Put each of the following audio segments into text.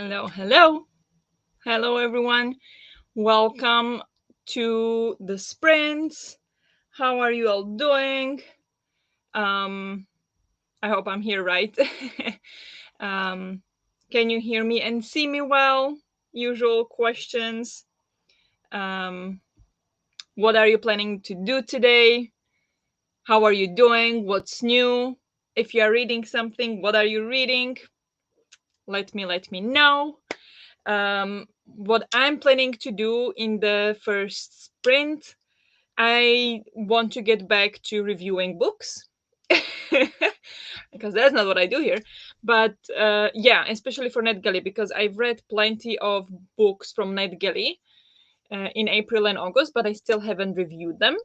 Hello, hello. Hello, everyone. Welcome to the sprints. How are you all doing? Um, I hope I'm here right. um, can you hear me and see me well? Usual questions. Um, what are you planning to do today? How are you doing? What's new? If you are reading something, what are you reading? Let me know. What I'm planning to do in the first sprint, I want to get back to reviewing books because that's not what I do here. But yeah, especially for NetGalley, because I've read plenty of books from NetGalley in April and August, but I still haven't reviewed them.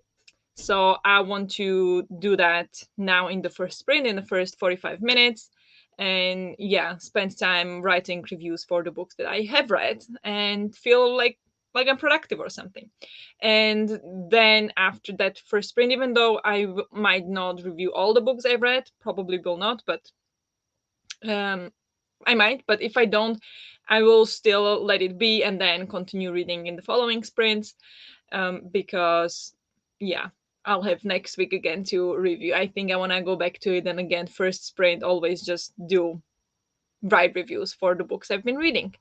So I want to do that now in the first sprint, in the first 45 minutes. And yeah, spend time writing reviews for the books that I have read and feel like I'm productive or something. And then after that first sprint, even though might not review all the books I've read, probably will not, but um, I might. But if I don't, I will still let it be and then continue reading in the following sprints because yeah, I'll have next week again to review. I think I want to go back to it, and again, first sprint, always just do write reviews for the books I've been reading.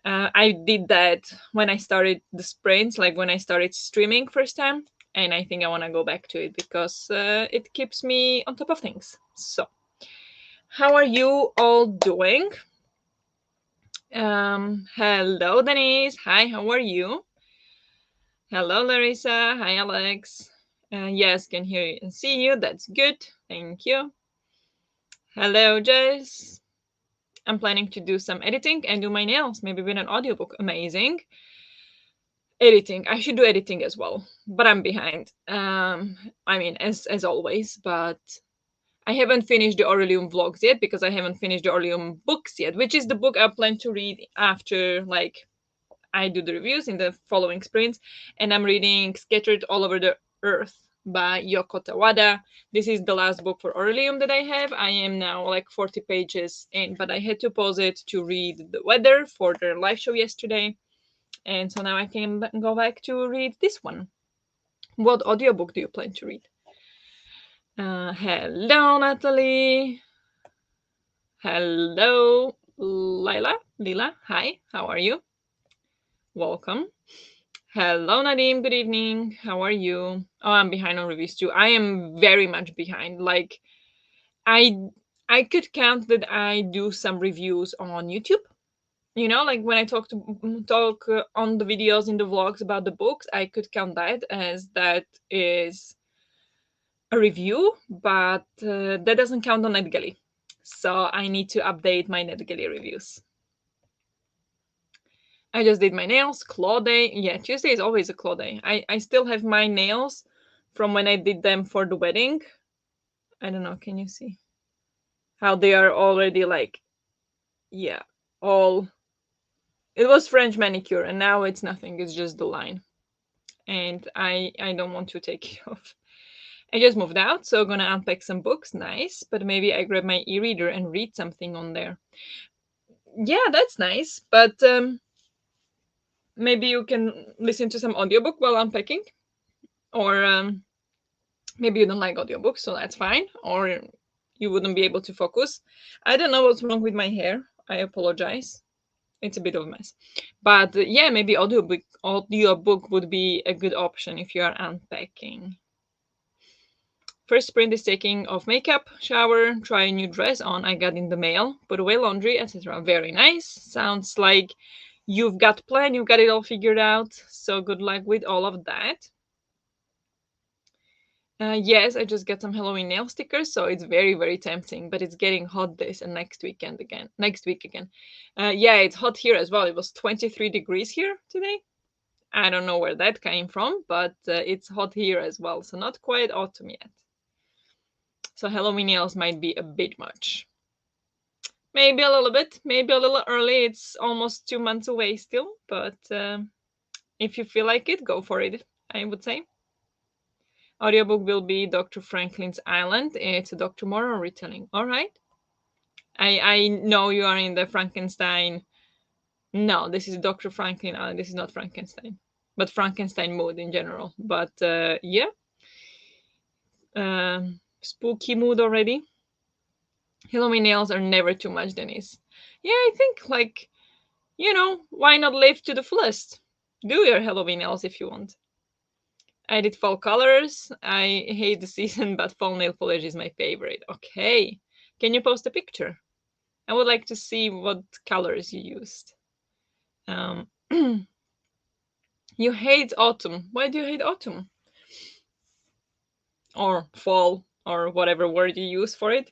I did that when I started the sprints, like when I started streaming first time, and I think I want to go back to it because it keeps me on top of things. So how are you all doing? Hello, Denise. Hi, how are you? Hello, Larissa. Hi, Alex. Yes, can hear you and see you. That's good. Thank you. Hello, Jess. I'm planning to do some editing and do my nails, maybe with an audiobook. Amazing. Editing. I should do editing as well, but I'm behind. I mean, as always, but I haven't finished the Aurelium vlogs yet because I haven't finished the Aurelium books yet, which is the book I plan to read after I do the reviews in the following sprints, and I'm reading Scattered All Over the Earth by Yoko Tawada. This is the last book for Aurelium that I have. I am now like 40 pages in, but I had to pause it to read the weather for the live show yesterday. And so now I can go back to read this one. What audiobook do you plan to read? Hello, Natalie. Hello, Lila. Hi, how are you? Welcome. Hello, Nadim. Good evening. How are you? Oh, I'm behind on reviews too. I am very much behind. Like, I I could count that I do some reviews on YouTube. You know, like when I talk on the videos in the vlogs about the books, I could count that as that is a review, but that doesn't count on NetGalley. So I need to update my NetGalley reviews. I just did my nails. Claw day. Yeah, Tuesday is always a claw day. I still have my nails from when I did them for the wedding. I don't know. Can you see how they are already yeah, all. It was French manicure, and now it's nothing. It's just the line, and I don't want to take it off. I just moved out, so gonna unpack some books. Nice, but maybe I grab my e-reader and read something on there. Yeah, that's nice, but maybe you can listen to some audiobook while unpacking, or maybe you don't like audiobooks, so that's fine, or you wouldn't be able to focus. I don't know what's wrong with my hair. I apologize. It's a bit of a mess. But yeah, maybe audiobook would be a good option if you are unpacking. First sprint is taking off makeup, shower, try a new dress on I got in the mail, put away laundry, etc. Very nice. Sounds like you've got plan, you've got it all figured out. So good luck with all of that. Yes, I just got some Halloween nail stickers, so it's very, very tempting. But it's getting hot this and next weekend again. Next week again. Yeah, it's hot here as well. It was 23 degrees here today. I don't know where that came from, but it's hot here as well. So not quite autumn yet. So Halloween nails might be a bit much. Maybe a little bit, maybe a little early. It's almost 2 months away still, but if you feel like it, go for it, I would say. Audiobook will be Dr. Franklin's Island. It's a Dr. Moreau retelling. All right. I know you are in the Frankenstein No, this is Dr. Franklin. This is not Frankenstein, but Frankenstein mood in general. But yeah, spooky mood already. Halloween nails are never too much, Denise. Yeah, I think like why not live to the fullest? Do your Halloween nails if you want. I did fall colors. I hate the season, but fall nail polish is my favorite. Okay, can you post a picture? I would like to see what colors you used. Um, you hate autumn. Why do you hate autumn? Or fall, or whatever word you use for it.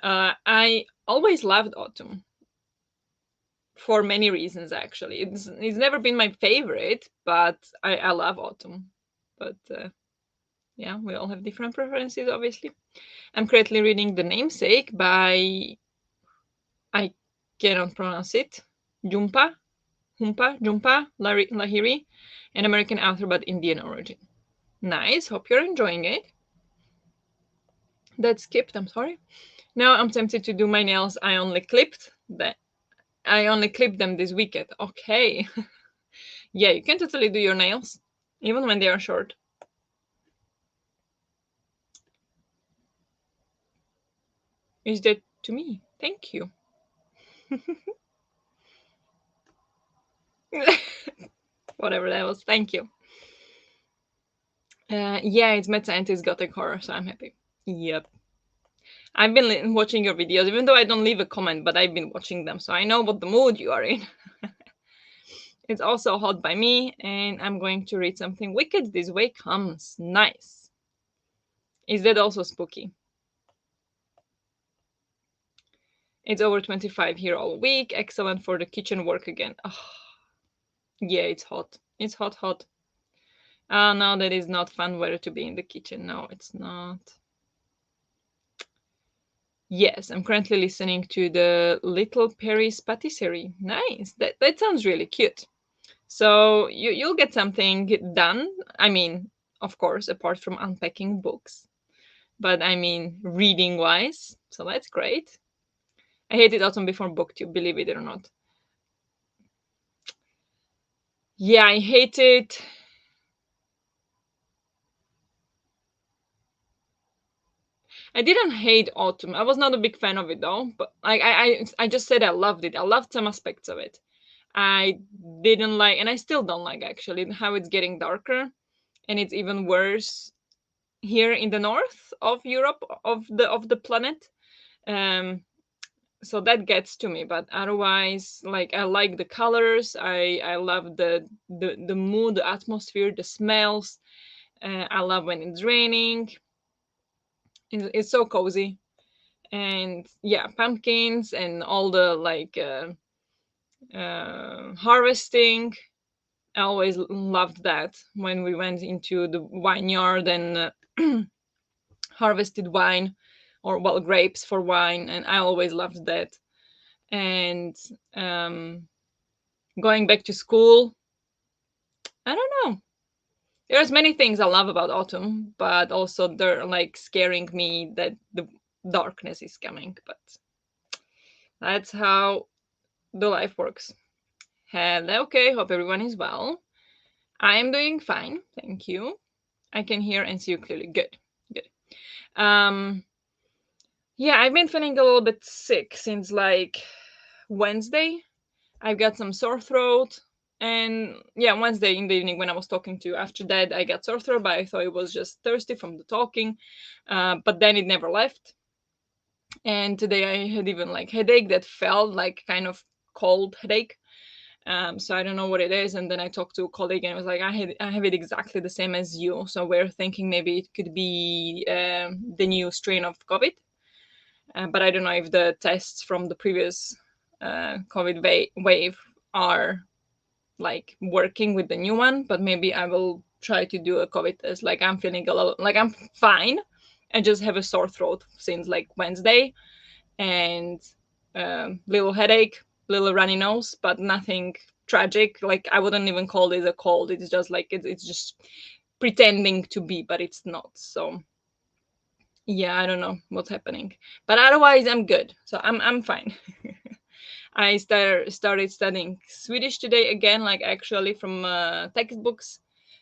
I always loved autumn for many reasons, actually. It's never been my favorite, but I love autumn. But yeah, we all have different preferences, obviously. I'm currently reading The Namesake by, I cannot pronounce it, Jhumpa Lahiri, an American author but Indian origin. Nice, hope you're enjoying it. That skipped, I'm sorry. Now I'm tempted to do my nails. I only clipped them this weekend. Okay. Yeah, you can totally do your nails, even when they are short. Is that to me? Thank you. Whatever that was. Thank you. Yeah, it's Mad Scientist Gothic Horror, so I'm happy. Yep. I've been watching your videos, even though I don't leave a comment, but I've been watching them, so I know what the mood you are in. It's also hot by me, and I'm going to read something wicked. This way comes. Nice. Is that also spooky? It's over 25 here all week. Excellent for the kitchen work again. Oh, yeah, it's hot. It's hot, hot. No, that is not fun weather to be in the kitchen. No, it's not. Yes, I'm currently listening to the Little Perry's Patisserie. Nice. That sounds really cute. So you'll get something done. I mean, of course, apart from unpacking books, but I mean reading wise. So that's great. I hated Autumn Before BookTube, believe it or not. Yeah, I hate it. I didn't hate Autumn. I was not a big fan of it though. But I just said I loved it. I loved some aspects of it. I didn't like, and I still don't like actually how it's getting darker, and it's even worse here in the north of Europe of the planet. Um, so that gets to me, but otherwise, like I like the colors. I love the mood, the atmosphere, the smells. I love when it's raining. It's so cozy, and yeah, pumpkins and all the like harvesting. I always loved that when we went into the vineyard and harvested wine, or well, grapes for wine, and I always loved that. And going back to school, I don't know. There's many things I love about autumn, but also they're like scaring me that the darkness is coming. But that's how the life works. Hello, okay, hope everyone is well. I am doing fine, thank you. I can hear and see you clearly. Good, good. Um, yeah, I've been feeling a little bit sick since like Wednesday. I've got some sore throat, and yeah, Wednesday in the evening when I was talking to you. After that, I got sore throat, but I thought it was just thirsty from the talking. But then it never left, and today I had even like headache that felt like kind of cold headache. So I don't know what it is. And then I talked to a colleague and it was like, I have it exactly the same as you. So we're thinking maybe it could be the new strain of COVID. But I don't know if the tests from the previous COVID wave are like working with the new one. But maybe I will try to do a COVID test. Like I'm feeling a little, like I'm fine. I just have a sore throat since like Wednesday, and little headache, little runny nose, but nothing tragic. Like I wouldn't even call this a cold. It's just like it's just pretending to be, but it's not. So yeah, I don't know what's happening, but otherwise I'm good. So I'm fine. I started studying Swedish today again, like actually from textbooks.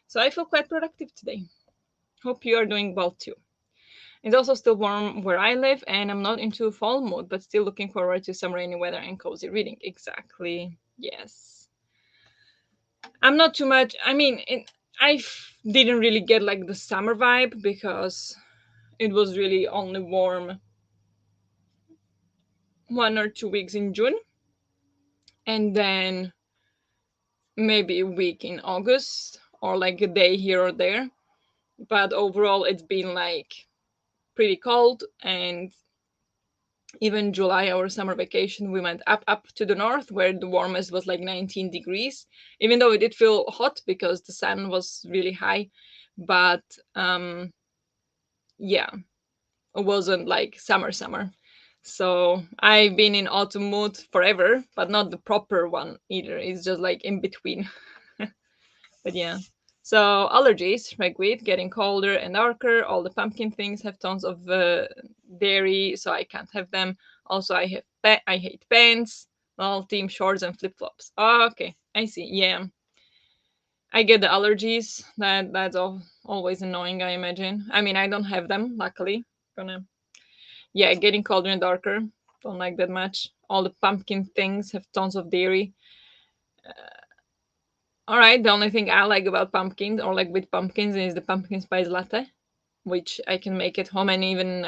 So I feel quite productive today. Hope you are doing well too. It's also still warm where I live, and I'm not into fall mood, but still looking forward to some rainy weather and cozy reading. Exactly. Yes. I'm not too much. I mean, didn't really get like the summer vibe because it was really only warm 1 or 2 weeks in June, and then maybe a week in August, or like a day here or there. But overall, it's been like pretty cold, and even July, our summer vacation, we went up to the north where the warmest was like 19 degrees, even though it did feel hot because the sun was really high. But yeah, it wasn't like summer. So I've been in autumn mood forever, but not the proper one either. It's just like in between. But yeah. So allergies, ragweed, getting colder and darker. All the pumpkin things have tons of dairy, so I can't have them. Also, I hate pants. Well, team shorts and flip flops. Oh, okay, I see. Yeah, I get the allergies. That's always annoying. I imagine. I mean, I don't have them, luckily. Gonna Yeah, getting colder and darker. Don't like that much. All the pumpkin things have tons of dairy. All right, the only thing I like about pumpkins or like with pumpkins is the pumpkin spice latte, which I can make at home, and even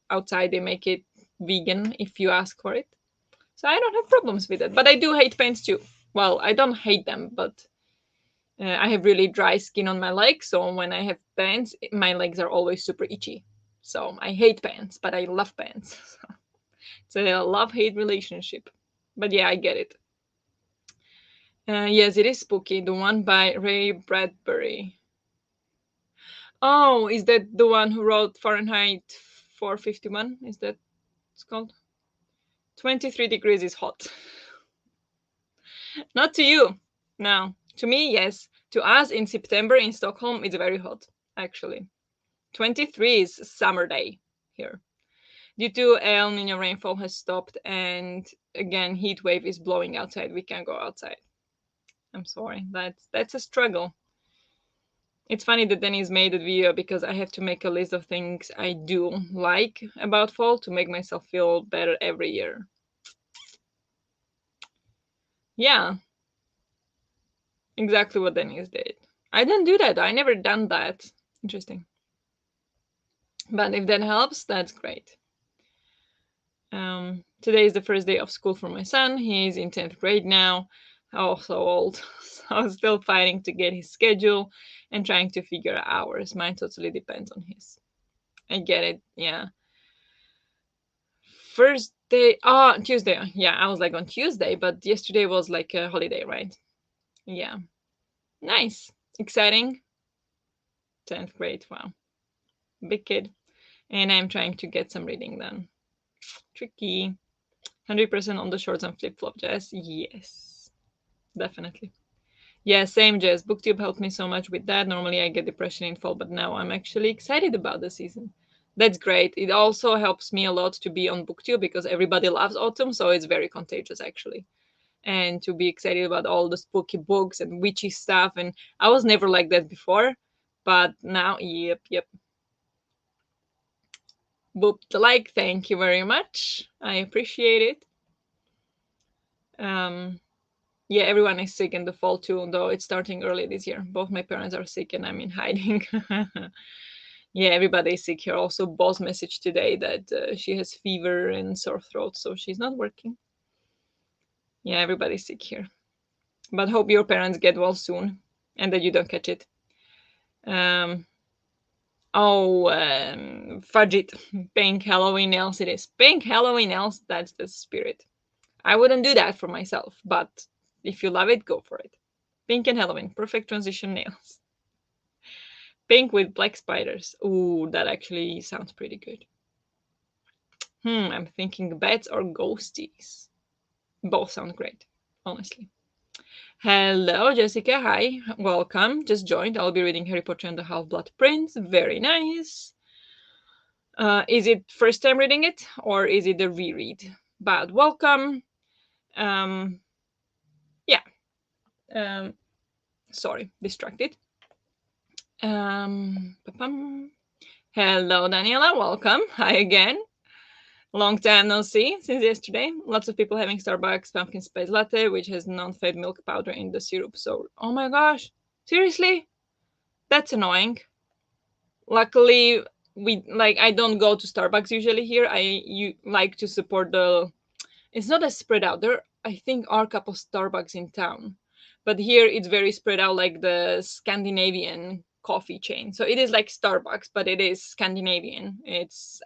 outside they make it vegan if you ask for it. So I don't have problems with it. But I do hate pants too. Well, I don't hate them, but I have really dry skin on my legs, so when I have pants, my legs are always super itchy. So I hate pants, but I love pants. It's a love-hate relationship. But yeah, I get it. Yes, it is spooky. The one by Ray Bradbury. Oh, is that the one who wrote Fahrenheit 451? Is that it's called? 23 degrees is hot. Not to you. No. To me, yes. To us in September in Stockholm, it's very hot, actually. 23 is summer day here. Due to El Nino rainfall has stopped, and again heat wave is blowing outside. We can't go outside. I'm sorry. That's a struggle. It's funny that Dennis made a video because I have to make a list of things I do like about fall to make myself feel better every year. Yeah, exactly what Dennis did. I didn't do that. I never done that. Interesting. But if that helps, that's great. Today is the first day of school for my son. He's in 10th grade now. Oh, so old. So I'm still fighting to get his schedule and trying to figure out hours. Mine totally depends on his. I get it. Yeah. First day, Tuesday. Yeah, I was like on Tuesday, but yesterday was like a holiday, right? Yeah. Nice. Exciting. 10th grade. Wow. Big kid. And I'm trying to get some reading done. Tricky. 100% on the shorts and flip flop, Jess. Yes. Definitely. Yeah, same, Jess. Booktube helped me so much with that. Normally I get depression in fall, but now I'm actually excited about the season. That's great. It also helps me a lot to be on Booktube because everybody loves autumn, so it's very contagious actually. And to be excited about all the spooky books and witchy stuff. And I was never like that before, but now, yep. Boop the like. Thank you very much. I appreciate it. Um, yeah, everyone is sick in the fall too, though it's starting early this year. Both my parents are sick and I'm in hiding. Yeah, everybody is sick here. Also, boss message today that she has fever and sore throat, so she's not working. Yeah, everybody's sick here. But hope your parents get well soon and that you don't catch it. Um, fudge it. Pink Halloween nails it is. Pink Halloween nails, that's the spirit. I wouldn't do that for myself, but if you love it, go for it. Pink and Halloween, perfect transition nails. Pink with black spiders. Ooh, that actually sounds pretty good. I'm thinking bats or ghosties. Both sound great, honestly. Hello, Jessica. Hi, welcome. Just joined. I'll be reading Harry Potter and the Half-Blood Prince. Very nice. Is it first time reading it or is it a reread? But welcome. Yeah. Sorry, distracted. Pa-pam. Hello, Daniela. Welcome. Hi again. Long time no see since yesterday. Lots of people having Starbucks pumpkin spice latte, which has non-fat milk powder in the syrup. So, oh my gosh, seriously, that's annoying. Luckily, I don't go to Starbucks usually here. You like to support the. It's not as spread out. There, I think, are a couple Starbucks in town, but here it's very spread out, like the Scandinavian coffee chain. So it is like Starbucks, but it is Scandinavian.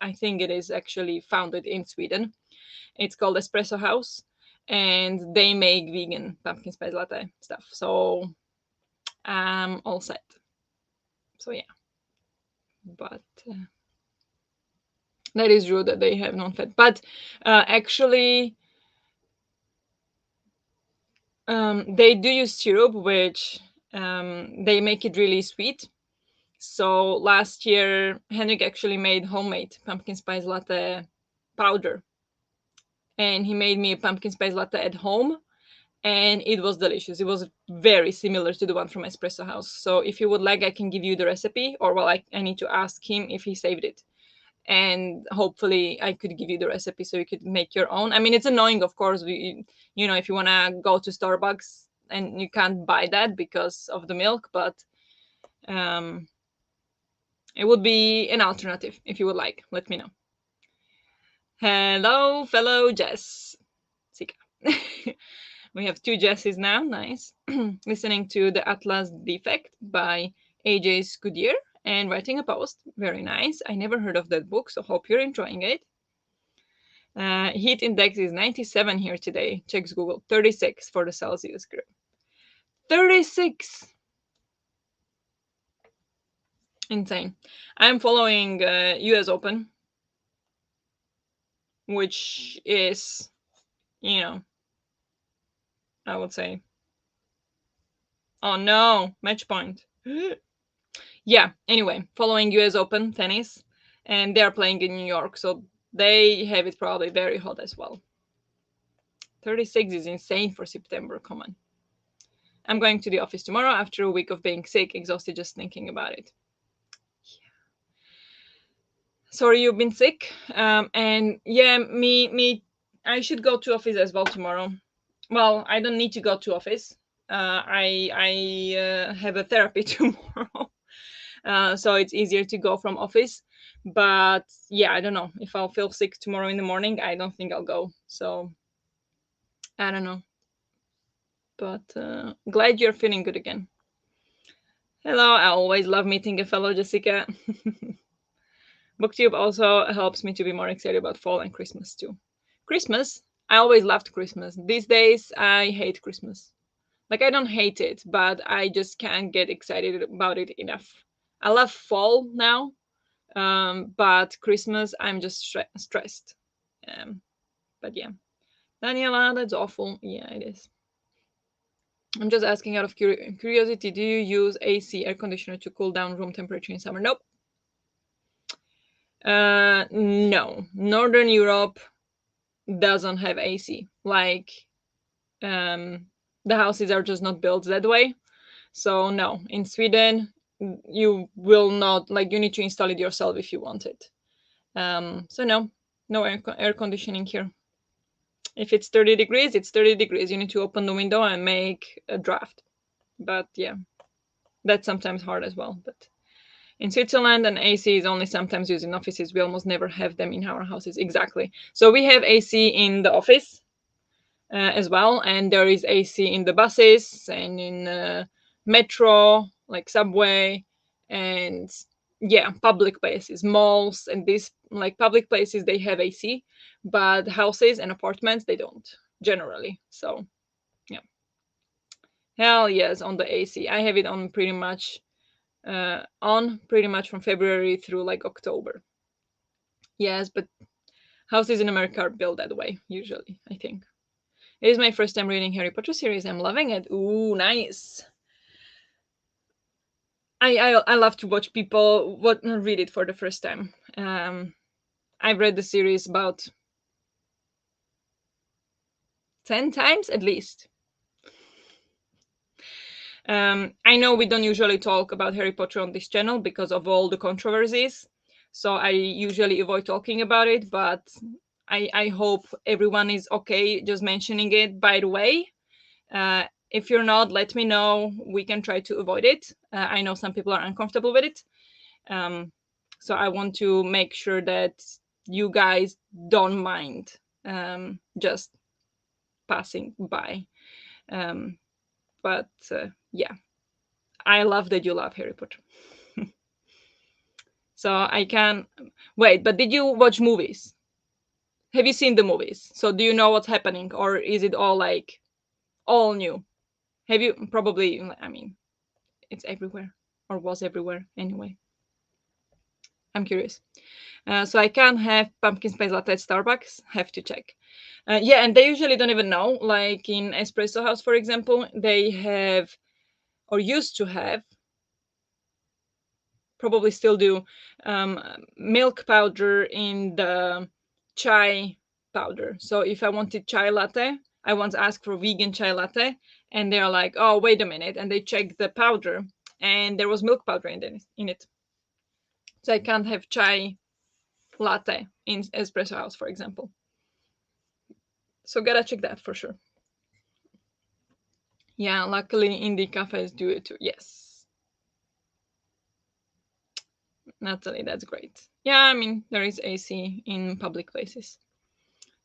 I think it is actually founded in Sweden. It's called Espresso House, and they make vegan pumpkin spice latte stuff. So I'm all set. So yeah, but that is true that they have non-fat. But actually, they do use syrup, which they make it really sweet. So last year, Henrik actually made homemade pumpkin spice latte powder, and he made me a pumpkin spice latte at home, and it was delicious. It was very similar to the one from Espresso House. So if you would like, I can give you the recipe, or well, I need to ask him if he saved it. And hopefully I could give you the recipe so you could make your own. I mean, it's annoying, of course, if you want to go to Starbucks and you can't buy that because of the milk, but um, it would be an alternative if you would like. Let me know. Hello, fellow Jess. Sika. We have two Jesses now. Nice. Listening to The Atlas Defect by AJ Scudier and writing a post. Very nice. I never heard of that book, so hope you're enjoying it. Heat index is 97 here today. Checks Google. 36 for the Celsius group. 36! Insane. I'm following US Open, which is, I would say. Oh no, match point. Yeah, anyway, following US Open tennis, and they're playing in New York, so they have it probably very hot as well. 36 is insane for September. Come on. I'm going to the office tomorrow after a week of being sick, exhausted just thinking about it. Yeah. Sorry you've been sick. And yeah, me, I should go to office as well tomorrow. Well, I don't need to go to office. I have a therapy tomorrow. So it's easier to go from office. But yeah, I don't know if I'll feel sick tomorrow in the morning. I don't think I'll go. So I don't know. But glad you're feeling good again. Hello, I always love meeting a fellow Jessica. Booktube also helps me to be more excited about fall and Christmas too. Christmas? I always loved Christmas. These days, I hate Christmas. Like, I don't hate it, but I just can't get excited about it enough. I love fall now, but Christmas, I'm just stressed. But yeah. Daniela, that's awful. Yeah, it is. I'm just asking out of curiosity, do you use AC air conditioner to cool down room temperature in summer? Nope. No. Northern Europe doesn't have AC. Like, the houses are just not built that way. So no, in Sweden, you will not, like, you need to install it yourself if you want it. So no air conditioning here. If it's 30 degrees, it's 30 degrees. You need to open the window and make a draft. But yeah, that's sometimes hard as well. But in Switzerland, an AC is only sometimes used in offices. We almost never have them in our houses. Exactly. So we have AC in the office as well, and there is AC in the buses and in metro, like subway, and yeah, public places, malls, and these like public places they have AC, but houses and apartments they don't generally. So yeah, hell yes on the AC. I have it on pretty much from February through like October. Yes, but houses in America are built that way usually, I think. It is my first time reading Harry Potter series. I'm loving it. Ooh, nice. I love to watch people read it for the first time. I've read the series about 10 times at least. I know we don't usually talk about Harry Potter on this channel because of all the controversies, so I usually avoid talking about it, but I hope everyone is okay just mentioning it by the way. If you're not, let me know. We can try to avoid it. I know some people are uncomfortable with it. Um, so I want to make sure that you guys don't mind just passing by. Um, but yeah, I love that you love Harry Potter. So I can wait. But did you watch movies? Have you seen the movies? So do you know what's happening, or is it all like all new? Have you probably? I mean, it's everywhere, or was everywhere anyway. I'm curious. So I can have pumpkin spice latte at Starbucks. Have to check. Yeah, and they usually don't even know. Like in Espresso House, for example, they have or used to have, probably still do, um, milk powder in the chai powder. So if I wanted chai latte, I once asked for vegan chai latte, and they're like, "Oh, wait a minute," and they checked the powder, and there was milk powder in it. So I can't have chai latte in Espresso House, for example. So gotta check that for sure. Yeah, luckily indie cafes do it too. Yes, Natalie, that's great. Yeah, I mean there is AC in public places.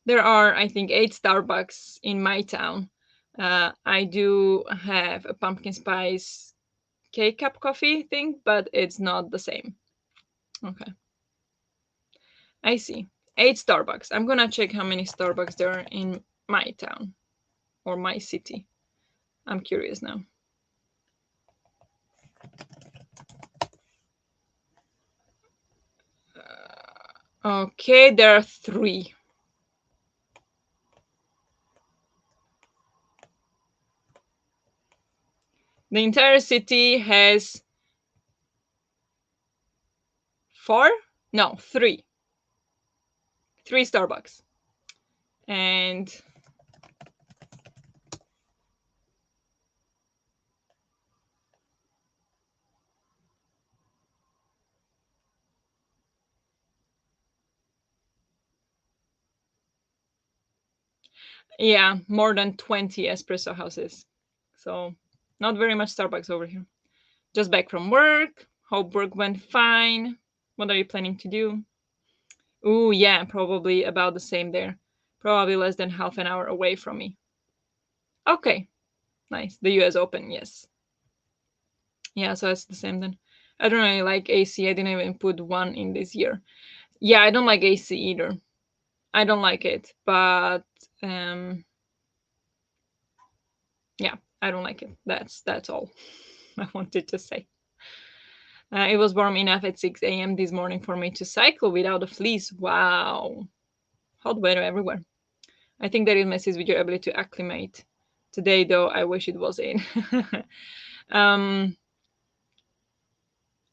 There are, I think, 8 Starbucks in my town. I do have a pumpkin spice K cup coffee thing, but it's not the same. Okay, I see. 8 Starbucks. I'm gonna check how many Starbucks there are in my town or my city. I'm curious now. Okay, there are 3. The entire city has 4? No, 3. 3 Starbucks. And yeah, more than 20 espresso houses. So, not very much Starbucks over here. Just back from work. Hope work went fine. What are you planning to do? Ooh, yeah, probably about the same there. Probably less than half an hour away from me. Okay, nice. The US Open, yes. Yeah, so it's the same then. I don't really like AC. I didn't even put one in this year. Yeah, I don't like AC either. I don't like it, but um yeah, I don't like it. That's all I wanted to say. It was warm enough at 6 a.m. this morning for me to cycle without a fleece. Wow. Hot weather everywhere. I think that it messes with your ability to acclimate. Today, though, I wish it was in. um,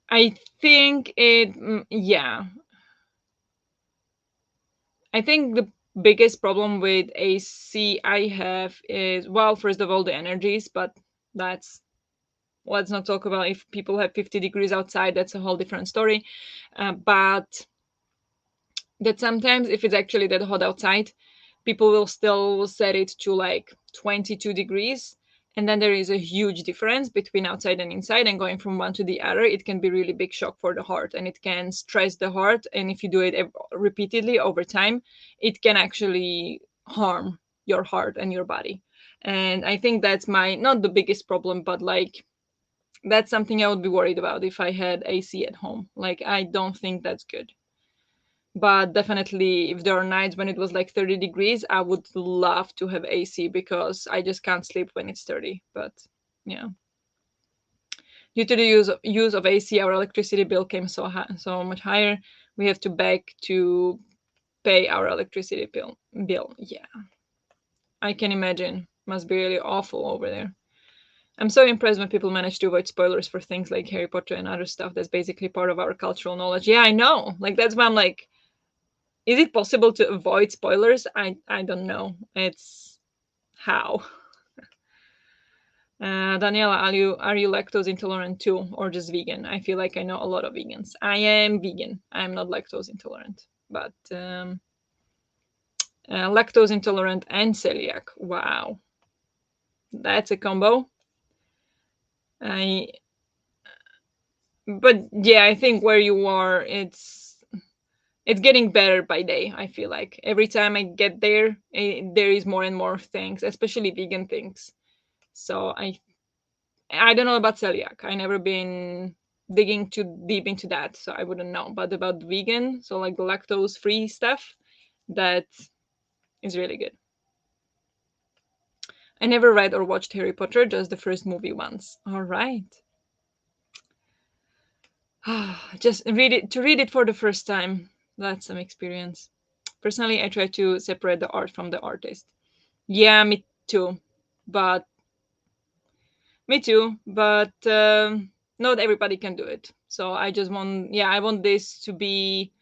I think yeah. I think the biggest problem with AC I have is, well, first of all, the energies, but that's, let's not talk about if people have 50 degrees outside, that's a whole different story. But that sometimes if it's actually that hot outside, people will still set it to like 22 degrees, and then there is a huge difference between outside and inside, and going from one to the other, it can be really big shock for the heart, and it can stress the heart, and if you do it repeatedly over time, it can actually harm your heart and your body. And I think that's my, not the biggest problem, but like that's something I would be worried about if I had AC at home. Like I don't think that's good. But definitely if there are nights when it was like 30 degrees, I would love to have AC because I just can't sleep when it's 30. But yeah, due to the use of AC, our electricity bill came so much higher. We have to beg to pay our electricity bill. Yeah, I can imagine. Must be really awful over there. I'm so impressed when people manage to avoid spoilers for things like Harry Potter and other stuff that's basically part of our cultural knowledge. Yeah, I know. Like that's why I'm like, is it possible to avoid spoilers? I don't know. It's How? Daniela, are you lactose intolerant too, or just vegan? I feel like I know a lot of vegans. I am vegan. I'm not lactose intolerant, but lactose intolerant and celiac. Wow, that's a combo. I But yeah, I think where you are, it's getting better by day. I feel like every time I get there, there is more and more things, especially vegan things. So I don't know about celiac. I never been digging too deep into that, so I wouldn't know. But about vegan, so like the lactose free stuff, that is really good. I never read or watched Harry Potter, just the first movie once. All right. Just read it for the first time. That's some experience. Personally, I try to separate the art from the artist. Yeah, me too. But not everybody can do it. So I just want, yeah, I want this to be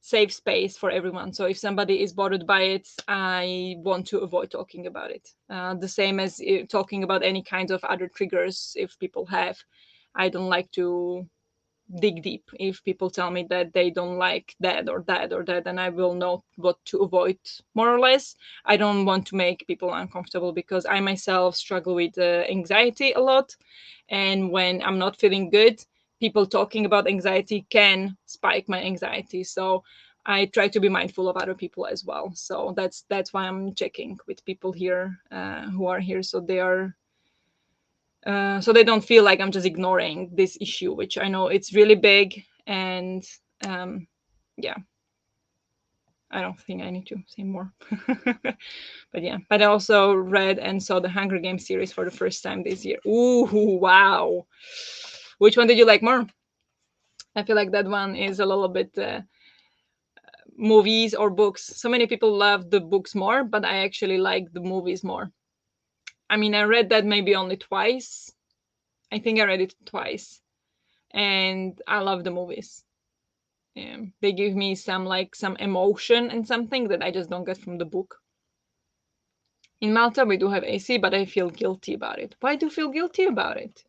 safe space for everyone. So if somebody is bothered by it, I want to avoid talking about it. The same as talking about any kinds of other triggers if people have. I don't like to dig deep. If people tell me that they don't like that or that or that, then I will know what to avoid, more or less. I don't want to make people uncomfortable because I myself struggle with anxiety a lot. And when I'm not feeling good, people talking about anxiety can spike my anxiety. So I try to be mindful of other people as well. So that's why I'm checking with people here who are here, so they don't feel like I'm just ignoring this issue, which I know it's really big. And um, yeah, I don't think I need to say more. But yeah, but I also read and saw the Hunger Games series for the first time this year. Ooh, wow! Which one did you like more? I feel like that one is a little bit movies or books. So many people love the books more, but I actually like the movies more. I mean, I read that maybe only twice. I think I read it twice, and I love the movies. They give me some emotion and something that I just don't get from the book. In Malta, we do have AC, but I feel guilty about it. Why do you feel guilty about it?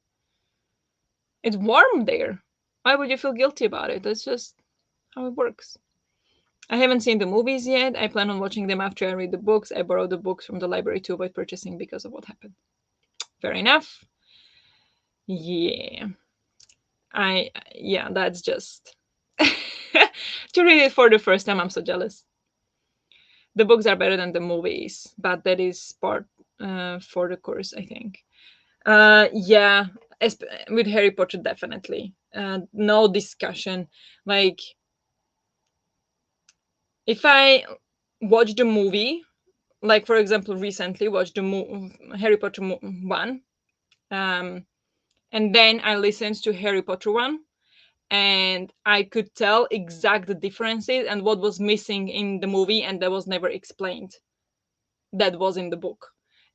It's warm there. Why would you feel guilty about it? That's just how it works. I haven't seen the movies yet. I plan on watching them after I read the books. I borrowed the books from the library to avoid purchasing because of what happened. Fair enough. Yeah. Yeah, that's just to read it for the first time. I'm so jealous. The books are better than the movies, but that is part for the course, I think. Yeah, with Harry Potter, definitely. No discussion. Like, if I watch the movie, like for example, recently watched the Harry Potter one, um, and then I listened to Harry Potter one, and I could tell exact the differences and what was missing in the movie, and that was never explained. That was in the book,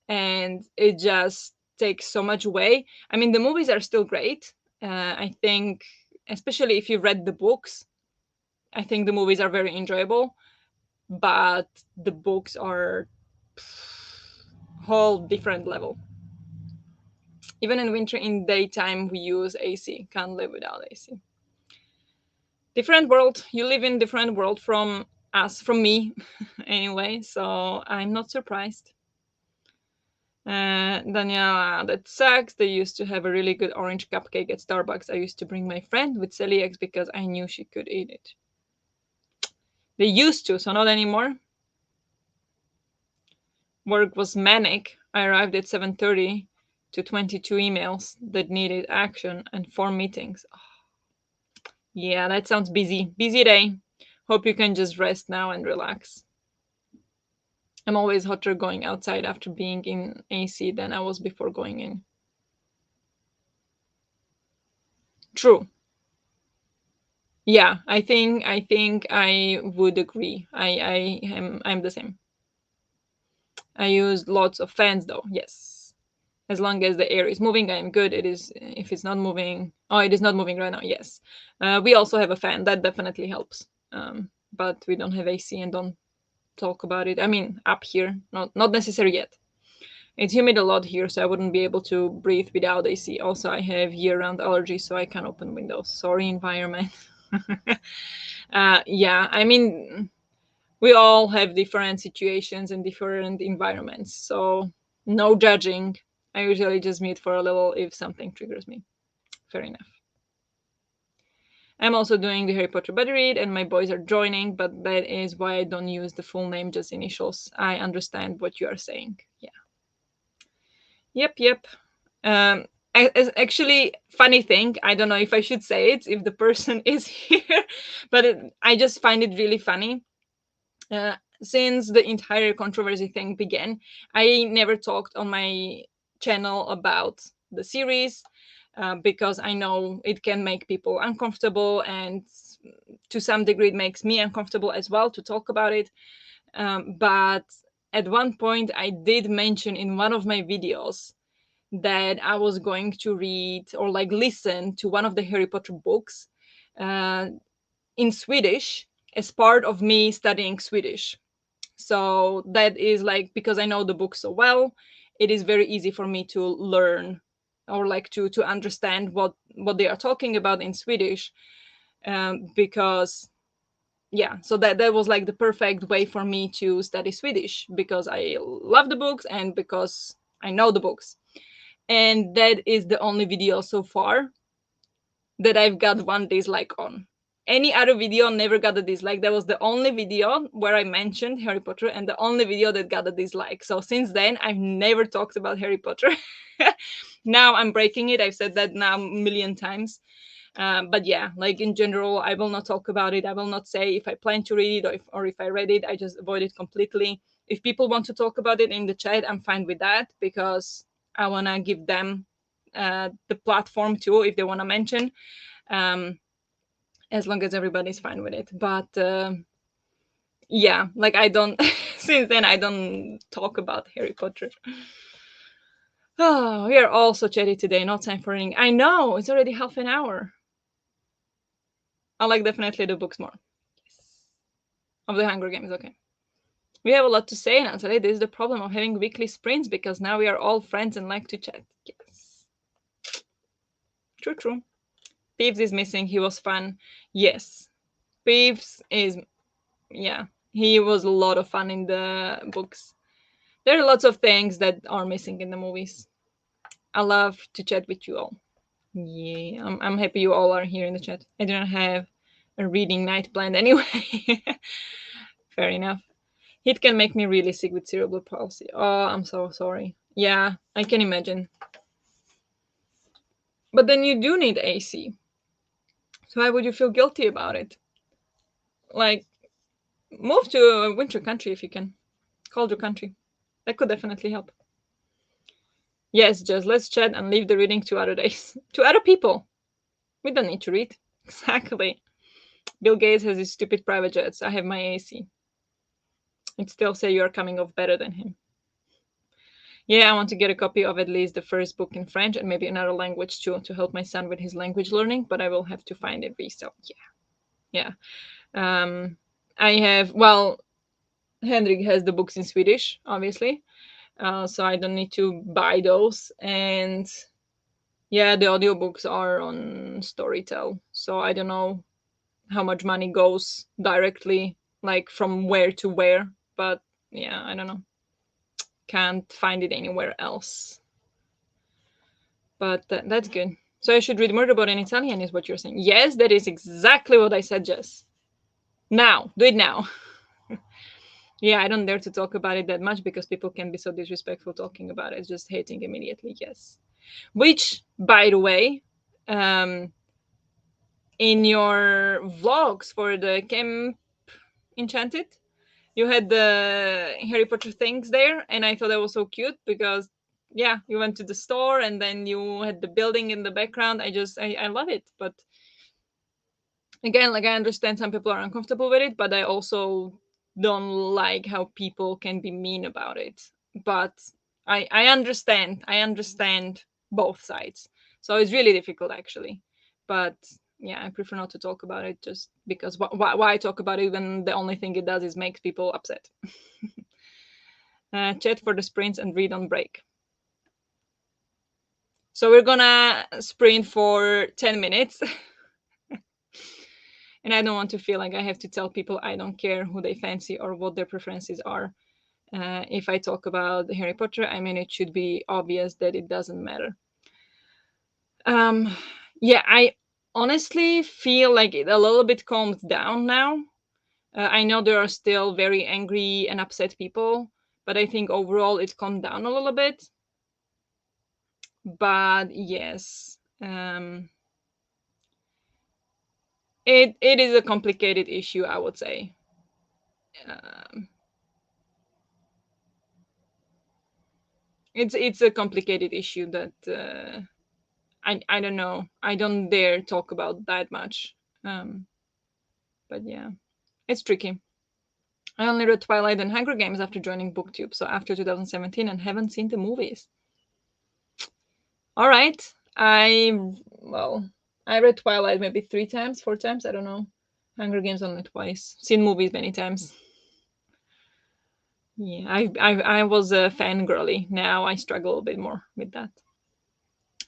and it just takes so much away. I mean, the movies are still great. I think, especially if you read the books, I think the movies are very enjoyable, but the books are whole different level. Even in winter, in daytime, we use AC. Can't live without AC. Different world. You live in different world from us, from me, anyway. So I'm not surprised. Daniela, that sucks. They used to have a really good orange cupcake at Starbucks. I used to bring my friend with celiacs because I knew she could eat it. They used to, so not anymore. Work was manic. I arrived at 7:30 to 22 emails that needed action and 4 meetings. Yeah, that sounds busy. Busy day. Hope you can just rest now and relax. I'm always hotter going outside after being in AC than I was before going in. True. Yeah, I think I would agree. I'm the same. I use lots of fans though. Yes. As long as the air is moving, I am good. It is if it's not moving. Oh, it is not moving right now. Yes. We also have a fan. That definitely helps. But we don't have AC and don't talk about it. I mean, up here, not necessary yet. It's humid a lot here, so I wouldn't be able to breathe without AC. Also, I have year-round allergies, so I can't open windows. Sorry, environment. Yeah, I mean, we all have different situations and different environments, so no judging. I usually just mute for a little if something triggers me. Fair enough. I'm also doing the Harry Potter buddy read, and my boys are joining, but that is why I don't use the full name, just initials. I understand what you are saying. Yeah. Yep. Um, Actually, funny thing, I don't know if I should say it if the person is here, but I just find it really funny. Since the entire controversy thing began, I never talked on my channel about the series because I know it can make people uncomfortable, and to some degree, it makes me uncomfortable as well to talk about it. But at one point, I did mention in one of my videos that I was going to read or like listen to one of the Harry Potter books uh, in Swedish as part of me studying Swedish. So that is like, because I know the book so well, it is very easy for me to learn or like to understand what they are talking about in Swedish, because yeah, so that was like the perfect way for me to study Swedish, because I love the books and because I know the books. And that is the only video so far that I've got one dislike on. Any other video never got a dislike. That was the only video where I mentioned Harry Potter and the only video that got a dislike. So since then, I've never talked about Harry Potter. Now I'm breaking it. I've said that now a million times. But yeah, like in general, I will not talk about it. I will not say if I plan to read it or if I read it. I just avoid it completely. If people want to talk about it in the chat, I'm fine with that, because I want to give them the platform too if they want to mention. Um, as long as everybody's fine with it. But yeah, like I don't, since then, I don't talk about Harry Potter. Oh, we are all so chatty today. No time for reading. I know, it's already half an hour. I like definitely the books more. Yes. Of the Hunger Games, okay. We have a lot to say, Natalie. This is the problem of having weekly sprints, because now we are all friends and like to chat. Yes. True. Peeves is missing. He was fun. Yes. Peeves is, yeah, he was a lot of fun in the books. There are lots of things that are missing in the movies. I love to chat with you all. Yeah, I'm happy you all are here in the chat. I don't have a reading night planned anyway. Fair enough. It can make me really sick with cerebral palsy. Oh, I'm so sorry. Yeah, I can imagine. But then you do need AC. So why would you feel guilty about it? Like, move to a winter country if you can. Colder country. That could definitely help. Yes, just let's chat and leave the reading to other days. To other people. We don't need to read. Exactly. Bill Gates has his stupid private jets. I have my AC. It still say you are coming off better than him. Yeah, I want to get a copy of at least the first book in French and maybe another language too, to help my son with his language learning, but I will have to find it resale. Yeah. I have, well, Henrik has the books in Swedish, obviously. So I don't need to buy those. And yeah, the audiobooks are on Storytel. So I don't know how much money goes directly, like from where to where. But yeah, I don't know. Can't find it anywhere else. But that's good. So I should read Murderbot in Italian, is what you're saying. Yes, that is exactly what I said, Jess. Now, do it now. Yeah, I don't dare to talk about it that much because people can be so disrespectful talking about it, just hating immediately. Yes. Which, by the way, in your vlogs for the Camp Enchanted, you had the Harry Potter things there, and I thought that was so cute because, yeah, you went to the store and then you had the building in the background. I love it. But again, like I understand some people are uncomfortable with it, but I also don't like how people can be mean about it. But I understand both sides. So it's really difficult actually. But yeah, I prefer not to talk about it just because why talk about it when the only thing it does is makes people upset. Chat for the sprints and read on break. So we're gonna sprint for 10 minutes. And I don't want to feel like I have to tell people I don't care who they fancy or what their preferences are. If I talk about Harry Potter, I mean, it should be obvious that it doesn't matter. Um, yeah, I honestly feel like it a little bit calmed down now. I know there are still very angry and upset people, but I think overall it calmed down a little bit. But yes, it is a complicated issue, I would say. Um, it's a complicated issue that I don't know. I don't dare talk about that much. Um, but yeah, it's tricky. I only read Twilight and Hunger Games after joining BookTube, so after 2017, and haven't seen the movies. All right, well, I read Twilight maybe 3 times, 4 times. I don't know. Hunger Games only twice. Seen movies many times. Yeah, I was a fangirly. Now I struggle a bit more with that.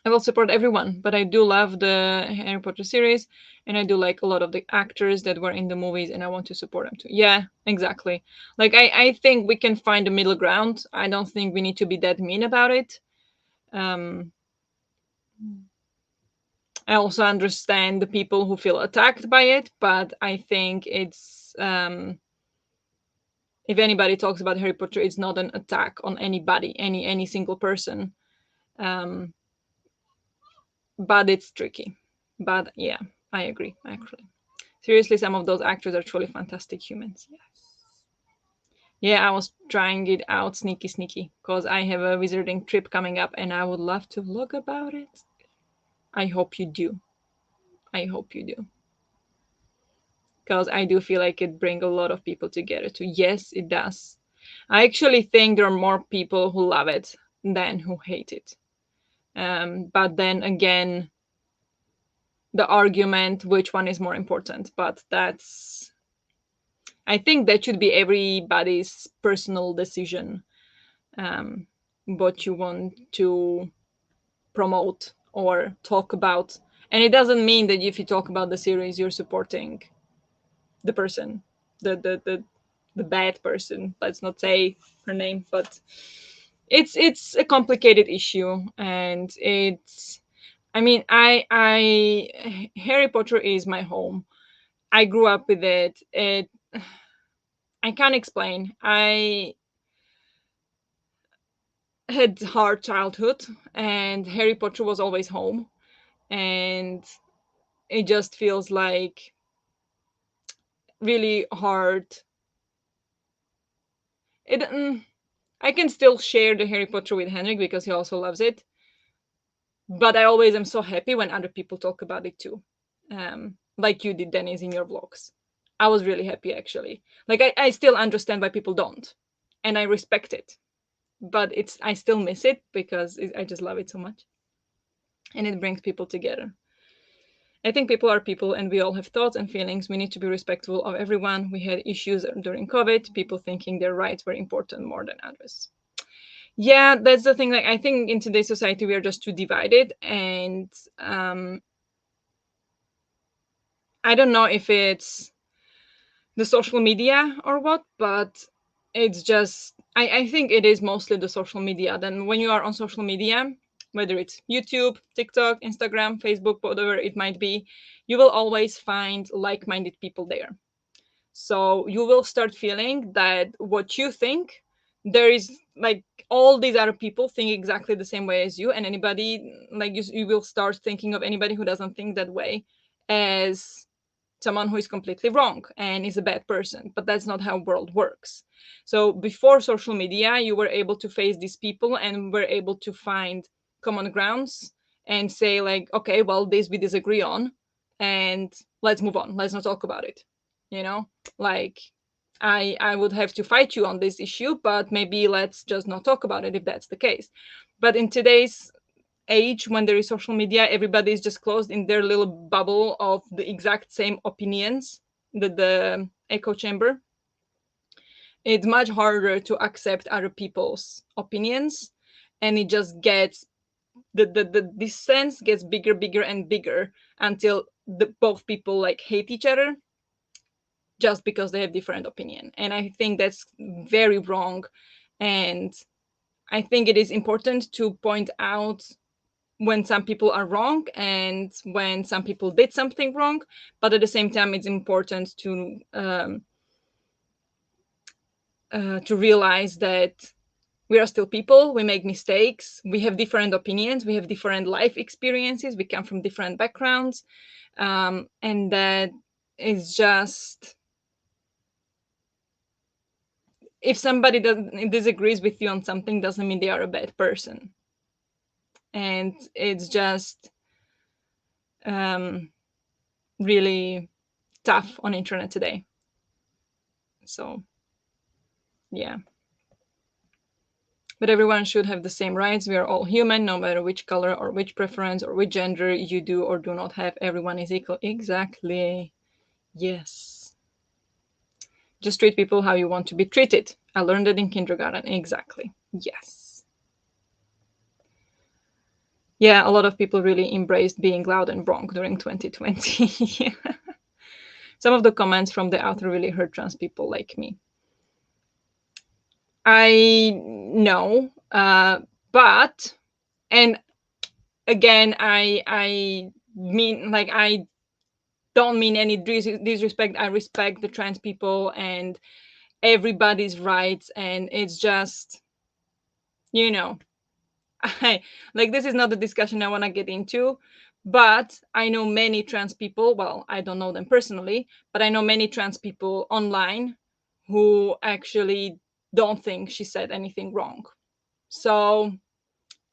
I will support everyone, but I do love the Harry Potter series, and I do like a lot of the actors that were in the movies, and I want to support them too. Yeah, exactly. Like I think we can find a middle ground. I don't think we need to be that mean about it. Um, I also understand the people who feel attacked by it, but I think it's if anybody talks about Harry Potter, it's not an attack on anybody, any single person. Um, but it's tricky. But yeah, I agree actually. Seriously, some of those actors are truly fantastic humans. Yeah. Yeah, I was trying it out sneaky, sneaky, because I have a wizarding trip coming up and I would love to vlog about it. I hope you do. I hope you do. Because I do feel like it brings a lot of people together too. Yes, it does. I actually think there are more people who love it than who hate it. But then again, the argument which one is more important, but that's I think that should be everybody's personal decision, um, what you want to promote or talk about. And it doesn't mean that if you talk about the series, you're supporting the person, the bad person. Let's not say her name, but it's a complicated issue, and it's. I mean, I Harry Potter is my home. I grew up with it. I can't explain. I had hard childhood, and Harry Potter was always home, and it just feels like really hard. It I can still share the Harry Potter with Henrik because he also loves it, but I always am so happy when other people talk about it too, like you did, Dennis, in your vlogs. I was really happy actually. Like I still understand why people don't, and I respect it, but it's I still miss it because I just love it so much, and it brings people together. I think people are people and we all have thoughts and feelings. We need to be respectful of everyone. We had issues during COVID, people thinking their rights were important more than others. Yeah, that's the thing. Like, I think in today's society, we are just too divided. And I don't know if it's the social media or what, but it's just, I think it is mostly the social media. Then when you are on social media, whether it's YouTube, TikTok, Instagram, Facebook, whatever it might be, you will always find like minded people there. So you will start feeling that what you think, there is like all these other people think exactly the same way as you, and anybody like you will start thinking of anybody who doesn't think that way as someone who is completely wrong and is a bad person, but that's not how world works. So before social media, you were able to face these people and were able to find common grounds and say like, okay, well, this we disagree on, and let's move on, let's not talk about it, you know. Like I would have to fight you on this issue, but maybe let's just not talk about it if that's the case. But in today's age, when there is social media, everybody is just closed in their little bubble of the exact same opinions, the echo chamber. It's much harder to accept other people's opinions, and it just gets the distance gets bigger and bigger until both people like hate each other just because they have different opinion. And I think that's very wrong. And I think it is important to point out when some people are wrong and when some people did something wrong, but at the same time it's important to realize that we are still people, we make mistakes, we have different opinions, we have different life experiences, we come from different backgrounds, and that is just, if somebody disagrees with you on something doesn't mean they are a bad person. And it's just um, really tough on internet today. So yeah, but everyone should have the same rights. We are all human, no matter which color or which preference or which gender you do or do not have. Everyone is equal. Exactly. Yes. Just treat people how you want to be treated. I learned it in kindergarten. Exactly. Yes. Yeah, a lot of people really embraced being loud and wrong during 2020. Yeah. Some of the comments from the author really hurt trans people like me. I know, but, and again, I mean, like, I don't mean any disrespect. I respect the trans people and everybody's rights, and it's just, you know, I like, this is not the discussion I want to get into, but I know many trans people. Well, I don't know them personally, but I know many trans people online who actually don't think she said anything wrong. So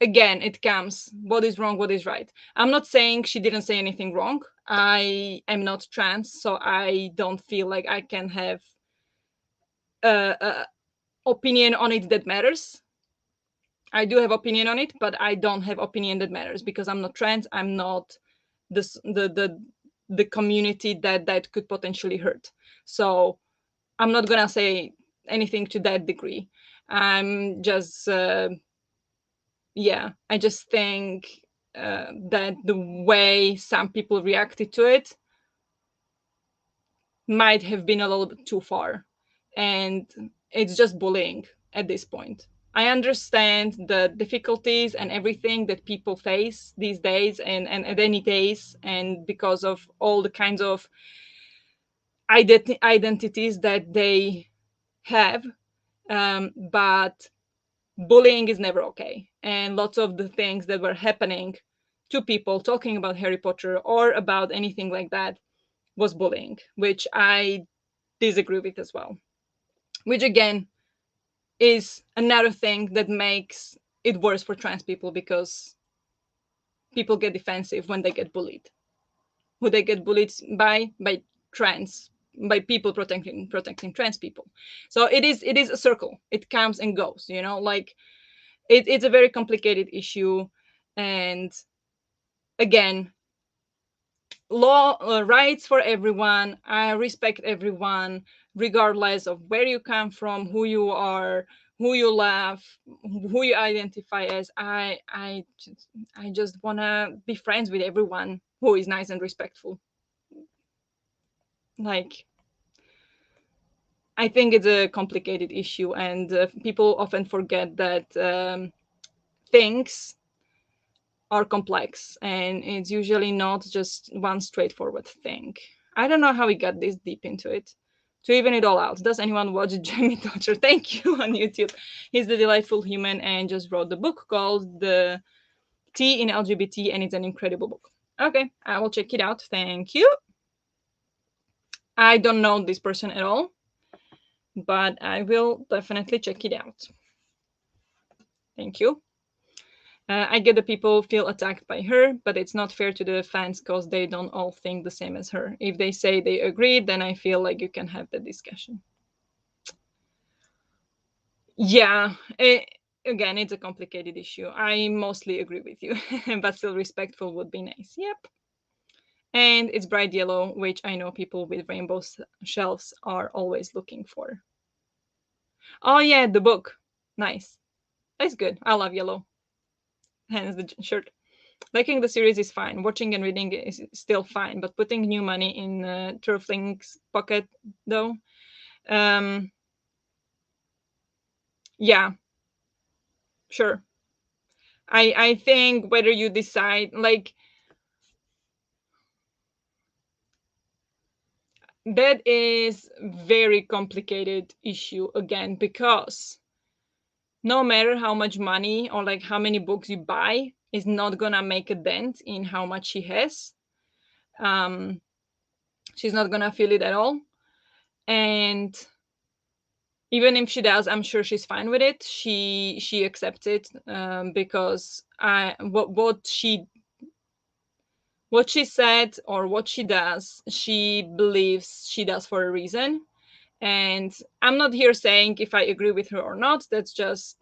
again, it comes, what is wrong, what is right. I'm not saying she didn't say anything wrong. I am not trans, so I don't feel like I can have a opinion on it that matters. I do have opinion on it, but I don't have opinion that matters because I'm not trans. I'm not this the community that could potentially hurt. So I'm not gonna say anything to that degree. I'm just yeah, I just think that the way some people reacted to it might have been a little bit too far. And it's just bullying at this point. I understand the difficulties and everything that people face these days and at any days, and because of all the kinds of identities that they have. But bullying is never okay. And lots of the things that were happening to people talking about Harry Potter or about anything like that was bullying, which I disagree with as well. Which again is another thing that makes it worse for trans people because people get defensive when they get bullied. Who they get bullied by trans, by people protecting trans people. So it is a circle. It comes and goes, like it's a very complicated issue. And again, law, rights for everyone. I respect everyone regardless of where you come from, who you are, who you love, who you identify as. I just want to be friends with everyone who is nice and respectful. Like, I think it's a complicated issue, and people often forget that things are complex, and it's usually not just one straightforward thing. I don't know how we got this deep into it. To even it all out, does anyone watch Jamie Dodger? Thank you on YouTube. He's the delightful human and just wrote the book called The T in LGBT, and it's an incredible book. Okay, I will check it out. Thank you. I don't know this person at all, but I will definitely check it out. Thank you. I get that people feel attacked by her, but it's not fair to the fans because they don't all think the same as her. If they say they agree, then I feel like you can have the discussion. Yeah, again, it's a complicated issue. I mostly agree with you, but still respectful would be nice. Yep. And it's bright yellow, which I know people with rainbow shelves are always looking for. Oh, yeah, the book. Nice. That's good. I love yellow. hence the shirt. Liking the series is fine. Watching and reading is still fine, but putting new money in Turfling's pocket, though, yeah, sure. I think whether you decide, like, that is very complicated issue again, because no matter how much money or like how many books you buy is not gonna make a dent in how much she has. um she's not gonna feel it at all. And even if she does, I'm sure she's fine with it. She accepts it, because I what she said or what she does, she believes she does for a reason. And I'm not here saying if I agree with her or not. That's just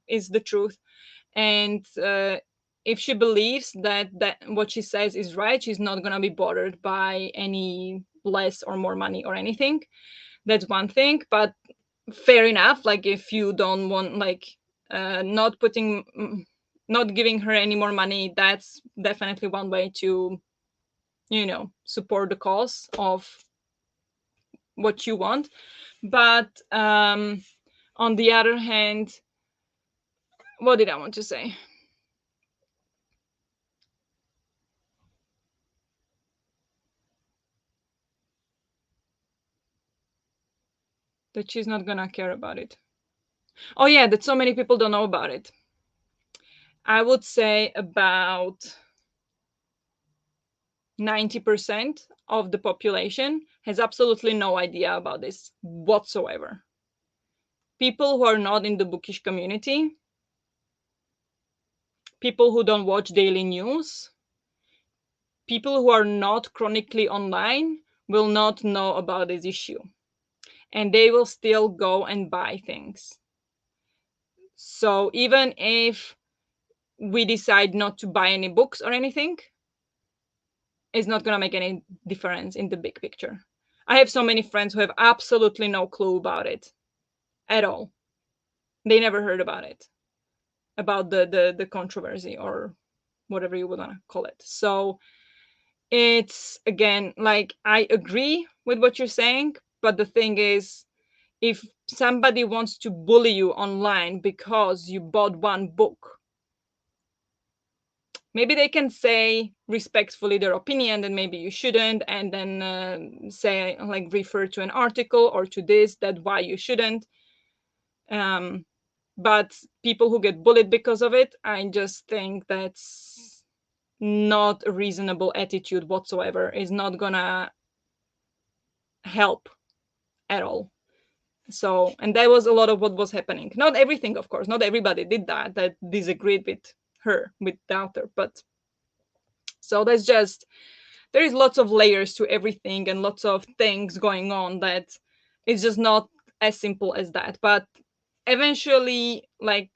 is the truth. And if she believes that what she says is right, she's not going to be bothered by any less or more money or anything. That's one thing. But fair enough, like if you don't want, like, not putting not giving her any more money, that's definitely one way to, support the cause of what you want. But on the other hand, what did I want to say? That she's not gonna care about it. Oh yeah, that so many people don't know about it. I would say about 90% of the population has absolutely no idea about this whatsoever. People who are not in the bookish community, people who don't watch daily news, people who are not chronically online will not know about this issue. And they will still go and buy things. So even if we decide not to buy any books or anything, it's not going to make any difference in the big picture. I have so many friends who have absolutely no clue about it at all. They never heard about it, about the controversy or whatever you would want to call it. So it's, again, like, I agree with what you're saying, but the thing is, if somebody wants to bully you online because you bought one book, maybe they can say respectfully their opinion, and maybe you shouldn't, and then say, like, refer to an article or to this, that why you shouldn't. But people who get bullied because of it, I just think that's not a reasonable attitude whatsoever. Is not gonna help at all. So, and that was a lot of what was happening. Not everything, of course, not everybody did that disagreed with her, with the author, but so that's just, there is lots of layers to everything and lots of things going on that it's just not as simple as that. But eventually, like,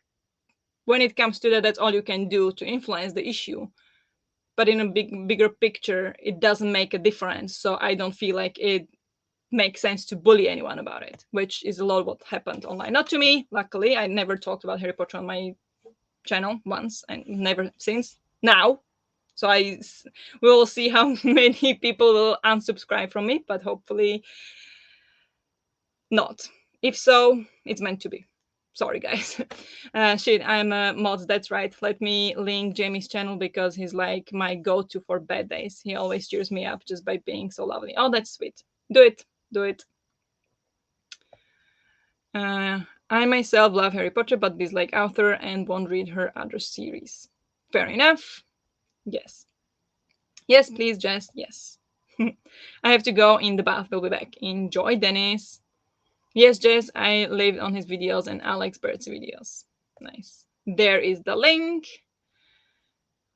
when it comes to that, that's all you can do to influence the issue. But in a bigger picture, it doesn't make a difference. So I don't feel like it makes sense to bully anyone about it, which is a lot of what happened online. Not to me, luckily. I never talked about Harry Potter on my channel once, and never since now. So we will see how many people will unsubscribe from me, but hopefully not. If so, it's meant to be. Sorry, guys. Shit, I'm a mod. That's right. Let me link Jamie's channel, because he's like my go-to for bad days. He always cheers me up just by being so lovely. Oh, that's sweet. Do it. Do it. I myself love Harry Potter, but dislike author and won't read her other series. Fair enough. Yes. Yes, please, Jess. Yes. I have to go in the bath. We'll be back. Enjoy, Dennis. Yes, Jess, I lived on his videos and Alex Bird's videos. Nice. There is the link.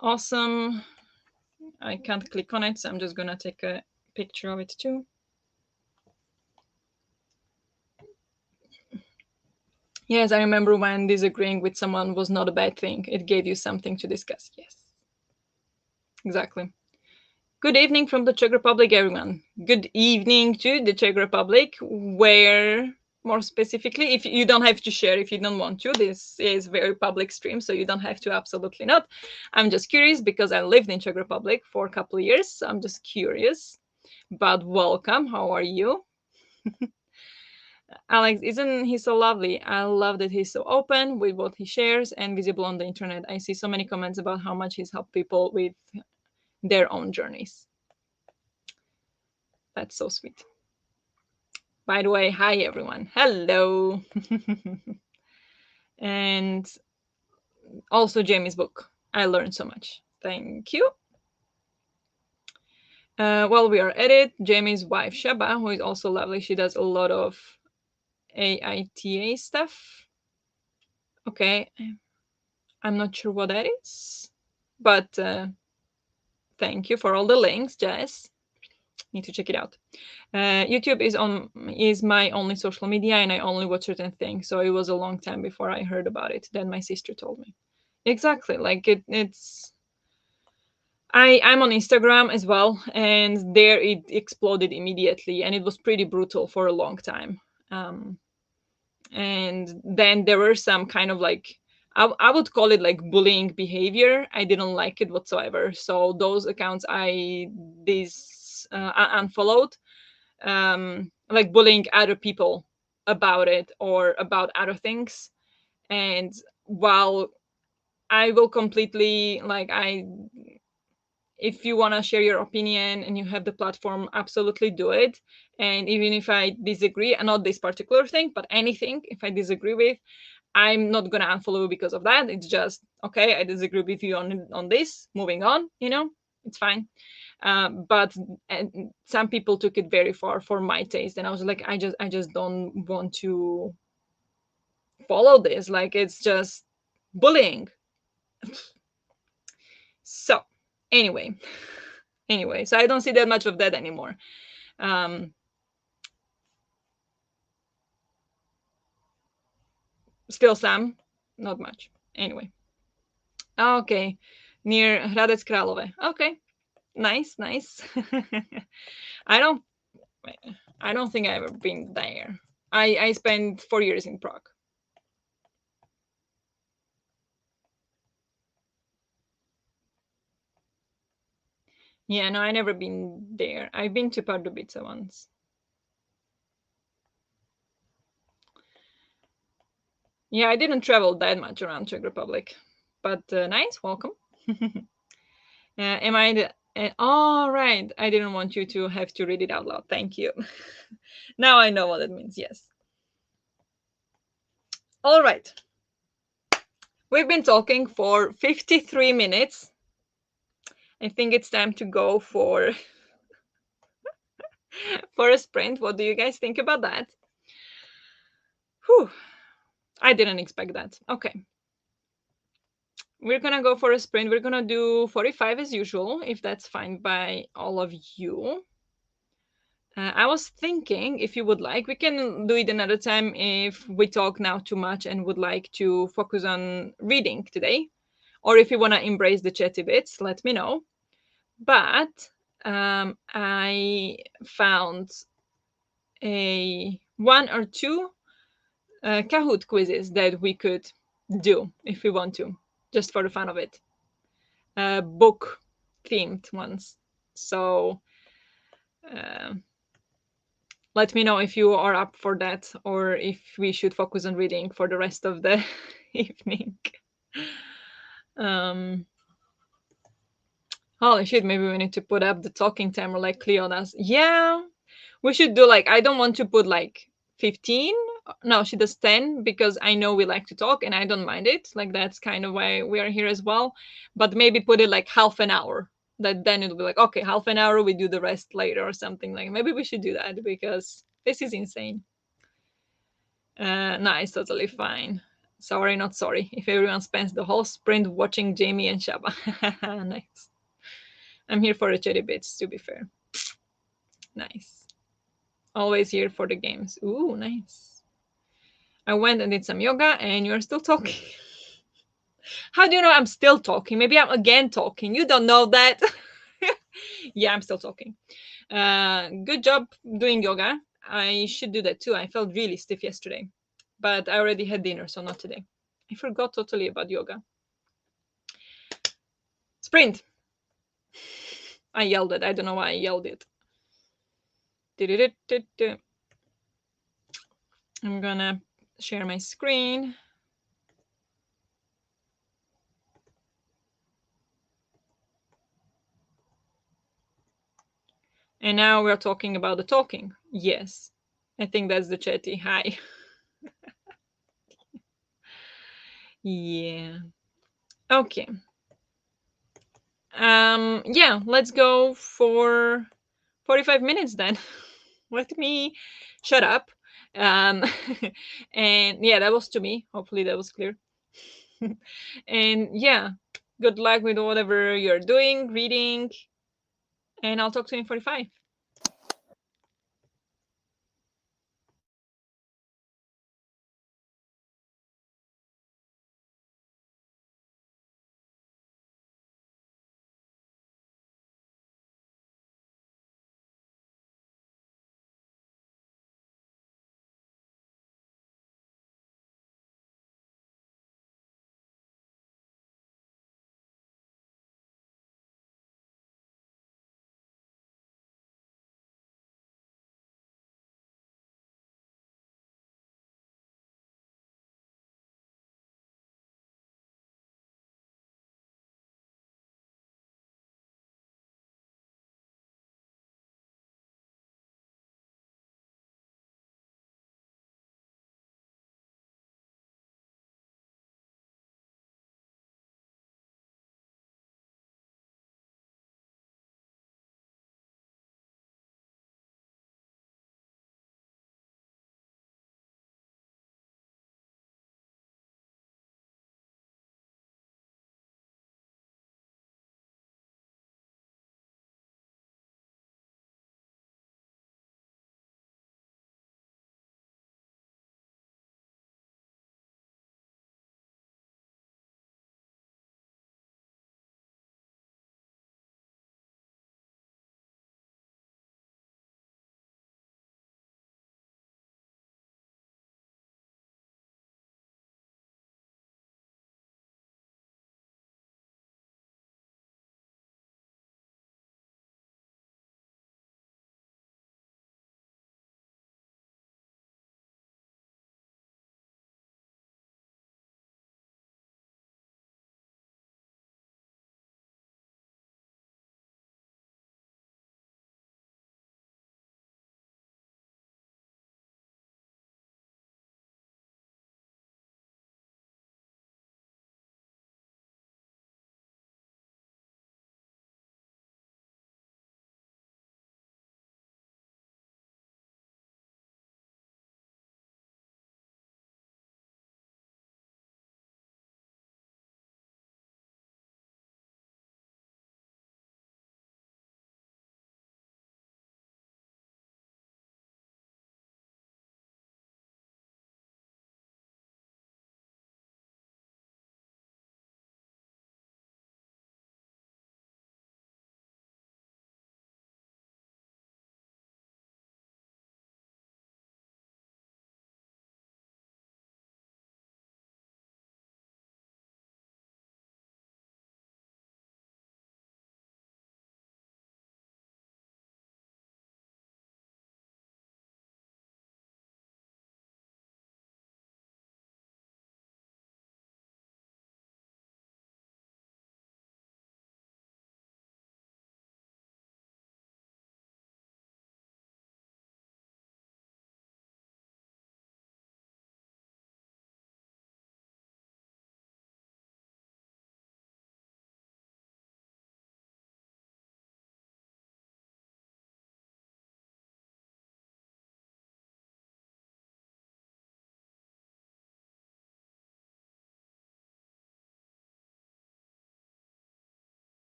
Awesome. I can't click on it, so I'm just gonna take a picture of it too. Yes, I remember when disagreeing with someone was not a bad thing. It gave you something to discuss. Yes. Exactly. Good evening from the Czech Republic, everyone. Good evening to the Czech Republic, where more specifically? If you don't have to share if you don't want to. This is very public stream, so you don't have to, absolutely not. I'm just curious because I lived in Czech Republic for a couple of years, so I'm just curious. But welcome, how are you? Alex, isn't he so lovely? I love that he's so open with what he shares and visible on the internet. I see so many comments about how much he's helped people with their own journeys. That's so sweet. By the way, hi everyone. Hello. And also Jamie's book. I learned so much. Thank you. While we are at it, Jamie's wife Shaba, who is also lovely, she does a lot of AITA stuff. Okay, I'm not sure what that is, but thank you for all the links, Jess. Need to check it out. YouTube is my only social media, and I only watch certain things. So it was a long time before I heard about it. Then my sister told me. Exactly, like it's. I'm on Instagram as well, and there it exploded immediately, and it was pretty brutal for a long time. Um, and then there were some kind of like I would call it like bullying behavior. I didn't like it whatsoever. So those accounts I unfollowed, like bullying other people about it or about other things. And while I will completely like I if you want to share your opinion and you have the platform, absolutely do it. And even if I disagree, and not this particular thing, but anything, if I disagree with, I'm not gonna unfollow you because of that. It's just okay. I disagree with you on this. Moving on, it's fine. But and some people took it very far for my taste, and I was like, I just don't want to follow this. Like it's just bullying. So anyway, so I don't see that much of that anymore. Um, Still some, not much. Anyway, okay, near Hradec Králové. Okay, nice, nice. I don't, I don't think I've ever been there. I spent 4 years in Prague. Yeah, no, I never been there. I've been to Pardubice once. Yeah, I didn't travel that much around Czech Republic, but nice, welcome. Am I the? All right, I didn't want you to have to read it out loud. Thank you. Now I know what it means. Yes. All right. We've been talking for 53 minutes. I think it's time to go for a sprint. What do you guys think about that? Whew. I didn't expect that. Okay. We're going to go for a sprint. We're going to do 45 as usual, if that's fine by all of you. I was thinking, if you would like, we can do it another time if we talk now too much and would like to focus on reading today. Or if you want to embrace the chatty bits, let me know. But I found one or two Kahoot quizzes that we could do if we want to, just for the fun of it. Book themed ones. So let me know if you are up for that or if we should focus on reading for the rest of the evening. Holy shit, maybe we need to put up the talking timer like Cleo does. Yeah, we should do like, I don't want to put like 15. No, she does 10 because I know we like to talk and I don't mind it. Like that's kind of why we are here as well. But maybe put it like half an hour. That then it'll be like, okay, half an hour, we do the rest later or something like maybe we should do that because this is insane. No, it's totally fine. Sorry, not sorry. If everyone spends the whole sprint watching Jamie and Shaba. Nice. I'm here for the cherry bits, to be fair. Nice. Always here for the games. Ooh, nice. I went and did some yoga and you're still talking. How do you know I'm still talking? Maybe I'm again talking. You don't know that. Yeah, I'm still talking. Good job doing yoga. I should do that too. I felt really stiff yesterday, but I already had dinner, so not today. I forgot totally about yoga. Sprint. I yelled it. I don't know why I yelled it. I'm gonna share my screen. And now we're talking about the talking. Yes. I think that's the chatty. Hi. Yeah. Okay. Yeah, let's go for 45 minutes then. Let me shut up. Um and yeah, that was to me. Hopefully that was clear. And yeah, good luck with whatever you're doing, reading, and I'll talk to you in 45.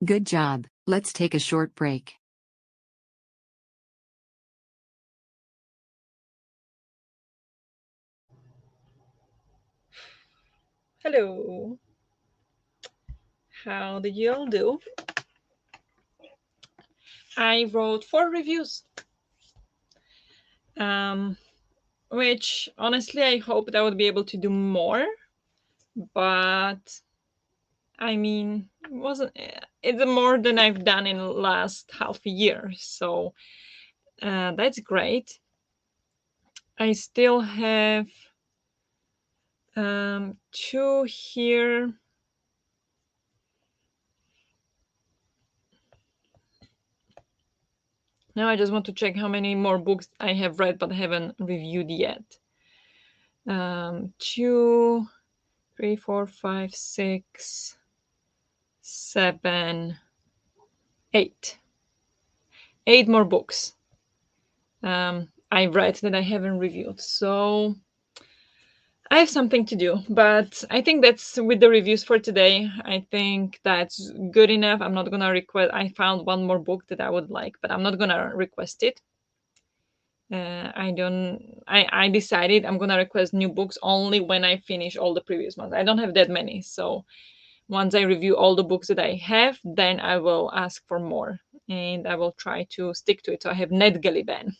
Good job. Let's take a short break. Hello. How did you all do? I wrote 4 reviews. Which honestly I hoped I would be able to do more, but I mean, it wasn't it's more than I've done in the last half a year, so that's great. I still have 2 here. Now I just want to check how many more books I have read but haven't reviewed yet. 2, 3, 4, 5, 6, 7, 8. 8 more books I've read that I haven't reviewed. So I have something to do, but I think that's with the reviews for today. I think that's good enough. I'm not gonna request. I found one more book that I would like, but I'm not gonna request it. I don't. I decided I'm gonna request new books only when I finish all the previous ones. I don't have that many, so once I review all the books that I have, then I will ask for more, and I will try to stick to it. So I have Nedgaliban.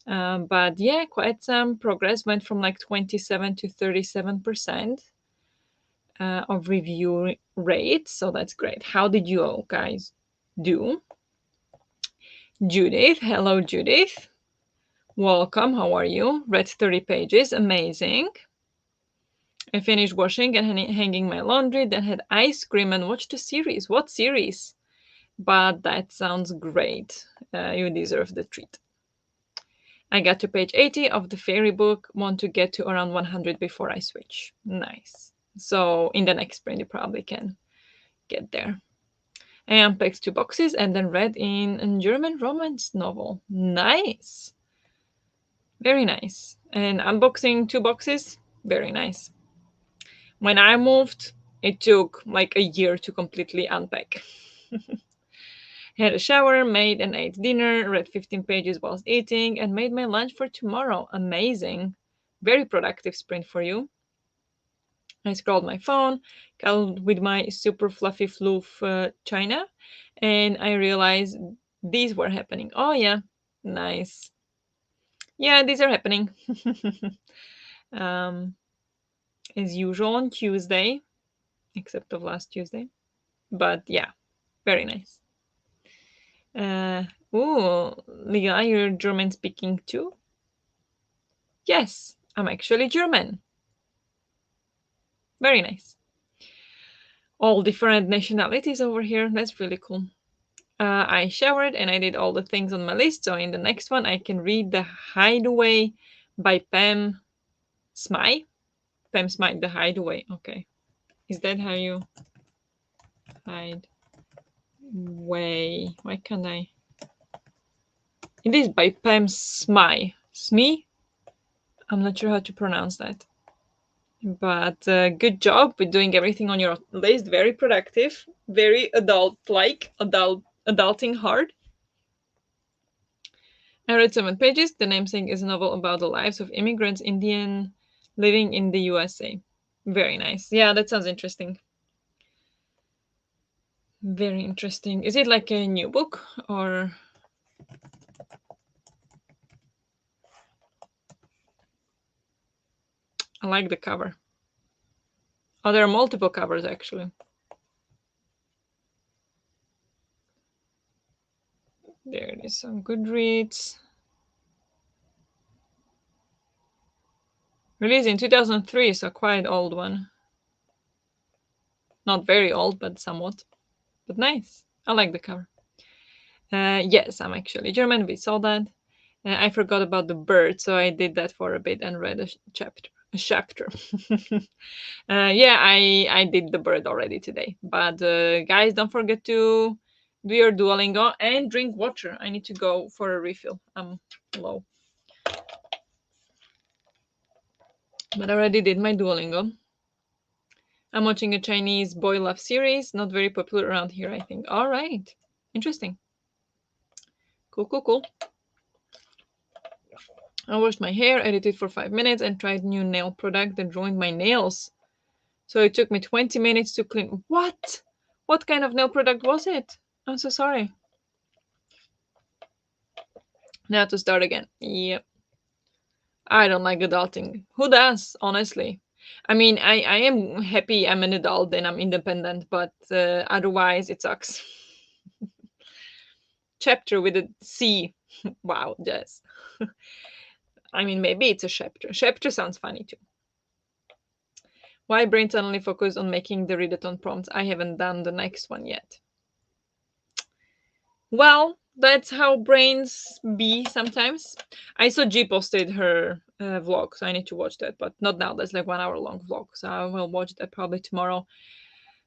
But yeah, quite some progress. Went from like 27 to 37% of review rate. So that's great. How did you all guys do? Judith, hello Judith. Welcome. How are you? Read 30 pages. Amazing. I finished washing and hanging my laundry, then had ice cream and watched a series. What series? But that sounds great. You deserve the treat. I got to page 80 of the fairy book, want to get to around 100 before I switch. Nice. So in the next sprint, you probably can get there. I unpacked 2 boxes and then read in a German romance novel. Nice. Very nice. And unboxing 2 boxes, very nice. When I moved, it took like a year to completely unpack. Had a shower, made and ate dinner, read 15 pages whilst eating, and made my lunch for tomorrow. Amazing. Very productive sprint for you. I scrolled my phone, cuddled with my super fluffy floof china, and I realized these were happening. Oh, yeah. Nice. Yeah, these are happening. um, as usual on Tuesday, except of last Tuesday. But yeah, very nice. Ooh, Leah, you're German speaking too? Yes, I'm actually German. Very nice. All different nationalities over here. That's really cool. I showered and I did all the things on my list. So in the next one, I can read The Hideaway by Pam Smythe. Pam Smythe, The Hideaway. Okay. Is that how you hide way? Why can't I? It is by Pam Smythe. Smee? I'm not sure how to pronounce that. But good job with doing everything on your list. Very productive. Very adult-like. Adulting hard. I read 7 pages. The namesake is a novel about the lives of immigrants Indian living in the USA. Very nice. Yeah, that sounds interesting. Very interesting. Is it like a new book or? I like the cover. Oh, there are multiple covers actually. There it is on Goodreads. Released in 2003, so quite old one. Not very old, but somewhat. But nice. I like the cover. Yes, I'm actually German. We saw that. I forgot about the bird, so I did that for a bit and read a chapter. A chapter. Yeah, I did the bird already today. But guys, don't forget to do your Duolingo and drink water. I need to go for a refill. I'm low. But I already did my Duolingo. I'm watching a Chinese boy love series, not very popular around here, I think. All right. Interesting. Cool, cool, cool. I washed my hair, edited for 5 minutes, and tried new nail product that ruined my nails. So it took me 20 minutes to clean. What? What kind of nail product was it? I'm so sorry. Now to start again. Yep. I don't like adulting. Who does, honestly? I mean, I am happy I'm an adult and I'm independent, but otherwise it sucks. Chapter with a C. Wow, Jess. I mean, maybe it's a chapter. Chapter sounds funny too. Why brain suddenly focus on making the readathon prompts? I haven't done the next one yet. Well, that's how brains be sometimes. I saw G posted her vlog, so I need to watch that, but not now. That's like 1 hour long vlog, so I will watch that probably tomorrow.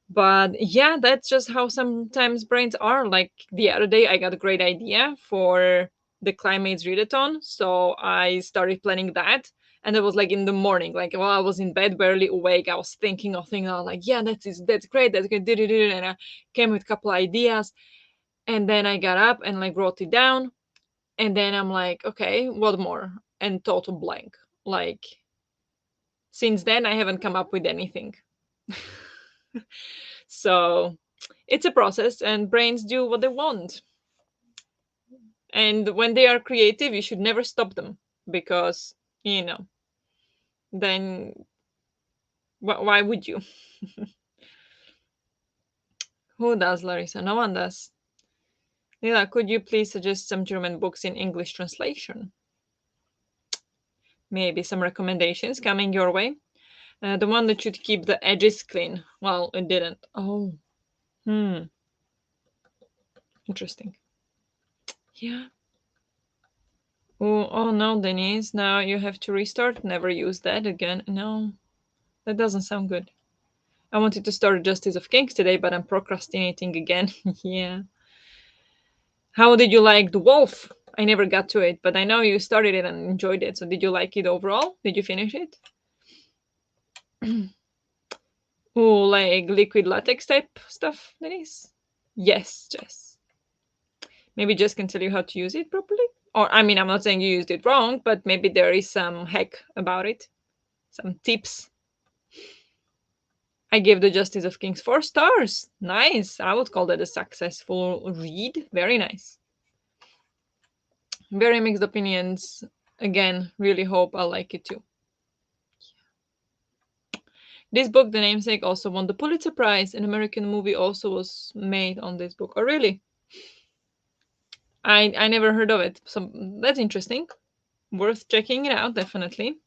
But yeah, that's just how sometimes brains are. Like the other day, I got a great idea for the Climates readathon, so I started planning that. And it was like in the morning, like while I was in bed, barely awake, I was thinking of things. I was like, "Yeah, that's great, that's good." And I came with a couple ideas, and then I got up and like wrote it down, and then I'm like, "Okay, what more?" And total blank. Like since then, I haven't come up with anything. So it's a process, and brains do what they want. And when they are creative, you should never stop them because, you know, then why would you? Who does, Larissa? No one does. Lila, could you please suggest some German books in English translation? Maybe some recommendations coming your way. The one that should keep the edges clean. Well, it didn't. Oh, hmm. Interesting. Yeah. Oh no, Denise. Now you have to restart. Never use that again. No, that doesn't sound good. I wanted to start Justice of Kings today, but I'm procrastinating again. Yeah. How did you like The Wolf? I never got to it, but I know you started it and enjoyed it. So did you like it overall? Did you finish it? Oh, like liquid latex type stuff, Denise? Yes, Jess. Maybe Jess can tell you how to use it properly. Or, I mean, I'm not saying you used it wrong, but maybe there is some hack about it, some tips. I gave the Justice of Kings 4 stars. Nice. I would call that a successful read. Very nice. Very mixed opinions. Again, really hope I'll like it too. This book, The Namesake, also won the Pulitzer Prize. An American movie also was made on this book. Oh, really? I never heard of it. So that's interesting. Worth checking it out, definitely.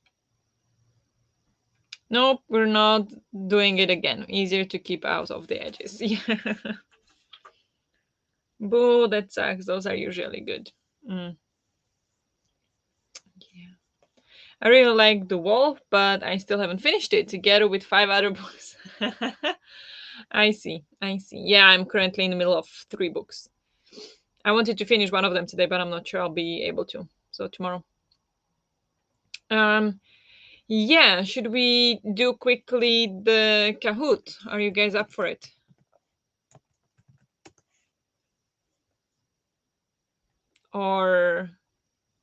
Nope, we're not doing it again. Easier to keep out of the edges. Yeah. Boo, that sucks. Those are usually good. Mm, yeah. I really like The Wolf, but I still haven't finished it together with 5 other books. I see. I see. Yeah, I'm currently in the middle of 3 books. I wanted to finish one of them today, but I'm not sure I'll be able to. So tomorrow. Um, yeah, should we do quickly the Kahoot? Are you guys up for it? Or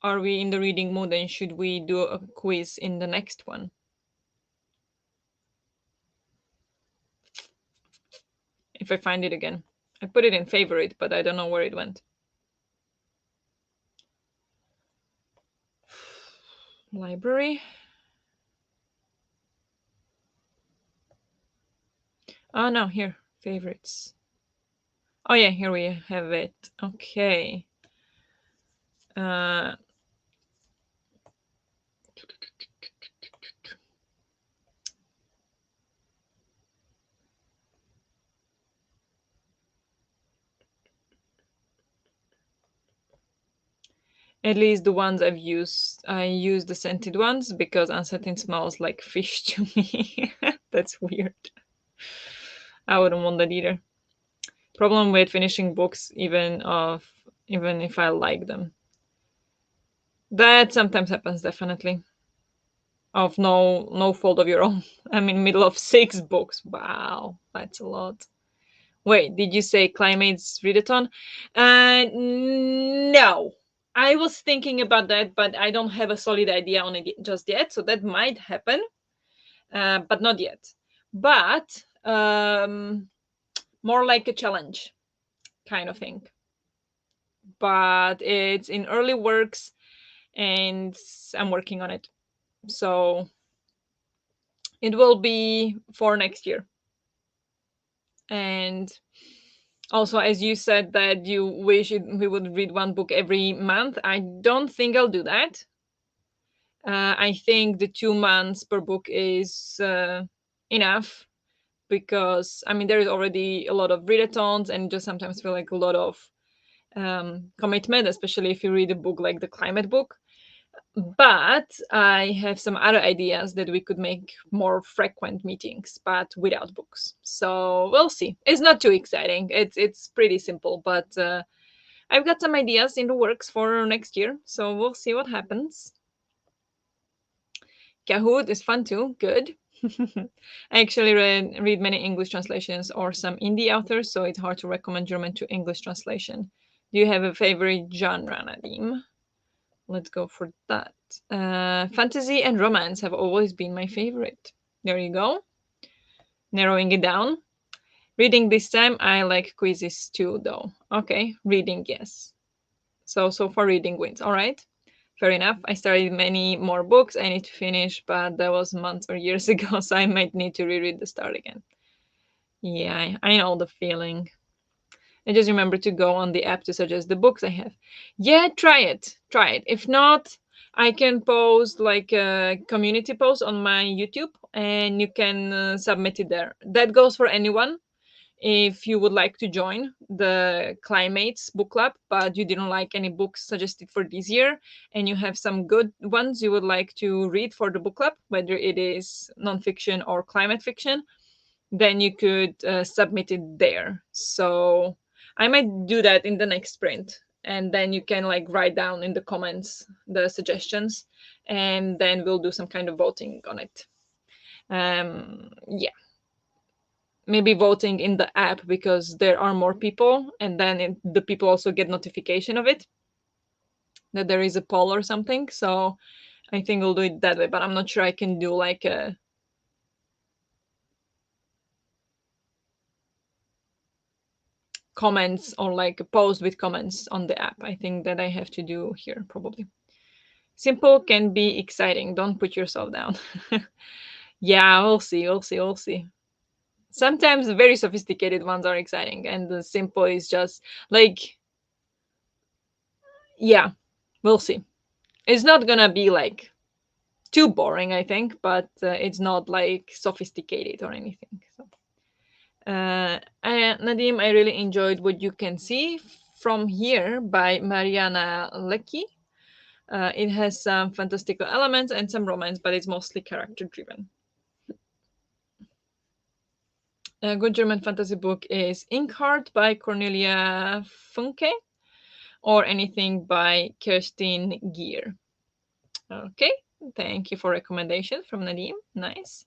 are we in the reading mood and should we do a quiz in the next one? If I find it again. I put it in favorite, but I don't know where it went. Library. Oh no, here. Favorites. Oh yeah, here we have it. Okay. Uh, at least the ones I use the scented ones because uncertain smells like fish to me. That's weird. I wouldn't want that either. Problem with finishing books, even if I like them. That sometimes happens, definitely. of no fault of your own. I'm in the middle of 6 books. Wow, that's a lot. Wait, did you say Climate's readathon? No. I was thinking about that, but I don't have a solid idea on it just yet. So that might happen, but not yet. But more like a challenge kind of thing. But it's in early works and I'm working on it. So it will be for next year. And also, as you said that you wish we would read one book every month, I don't think I'll do that. I think the 2 months per book is enough because I mean there is already a lot of readathons and just sometimes feel like a lot of commitment, especially if you read a book like the climate book. But I have some other ideas that we could make more frequent meetings, but without books. So we'll see. It's not too exciting. It's pretty simple, but I've got some ideas in the works for next year. So we'll see what happens. Kahoot is fun too. Good. I actually read many English translations or some indie authors, so it's hard to recommend German to English translation. Do you have a favorite genre, Nadim? Let's go for that. Fantasy and romance have always been my favorite. There you go. Narrowing it down. Reading this time, I like quizzes too, though. Okay, reading, yes. So far, reading wins. All right. Fair enough. I started many more books I need to finish, but that was months or years ago, so I might need to reread the start again. Yeah, I know the feeling. I just remember to go on the app to suggest the books I have. Yeah, try it. Try it. If not, I can post like a community post on my YouTube and you can submit it there. That goes for anyone. If you would like to join the Climates book club, but you didn't like any books suggested for this year, and you have some good ones you would like to read for the book club, whether it is nonfiction or climate fiction, then you could submit it there. So I might do that in the next sprint. And then you can like write down in the comments the suggestions, and then we'll do some kind of voting on it. Yeah, maybe voting in the app because there are more people, and then the people also get notification of it that there is a poll or something. So I think we'll do it that way, but I'm not sure I can do like a comments or like a post with comments on the app. I think that I have to do here probably. Simple can be exciting. Don't put yourself down. Yeah, we'll see. We'll see. We'll see. Sometimes the very sophisticated ones are exciting, and the simple is just like, yeah, we'll see. It's not gonna be like too boring, I think, but it's not like sophisticated or anything. So, Nadim, I really enjoyed What You Can See from Here by Mariana Leckie. It has some fantastical elements and some romance, but it's mostly character driven. A good German fantasy book is Inkheart by Cornelia Funke or anything by Kerstin Gier. Okay, thank you for recommendations from Nadim. Nice.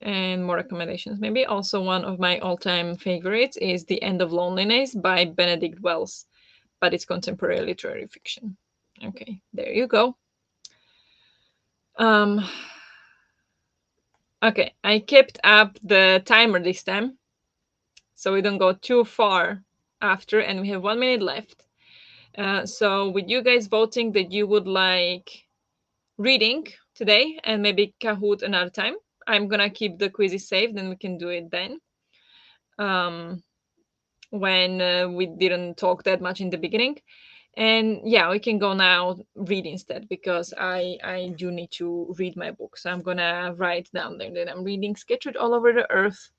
And more recommendations, maybe. Also, one of my all time favorites is The End of Loneliness by Benedict Wells, but it's contemporary literary fiction. Okay, there you go. Um, okay, I kept up the timer this time so we don't go too far after, and we have 1 minute left. So, with you guys voting that you would like reading today and maybe Kahoot another time, I'm gonna keep the quizzes saved and we can do it then. When we didn't talk that much in the beginning. And yeah, we can go now read instead because I do need to read my book. So I'm gonna write down there that I'm reading Scattered All Over the Earth.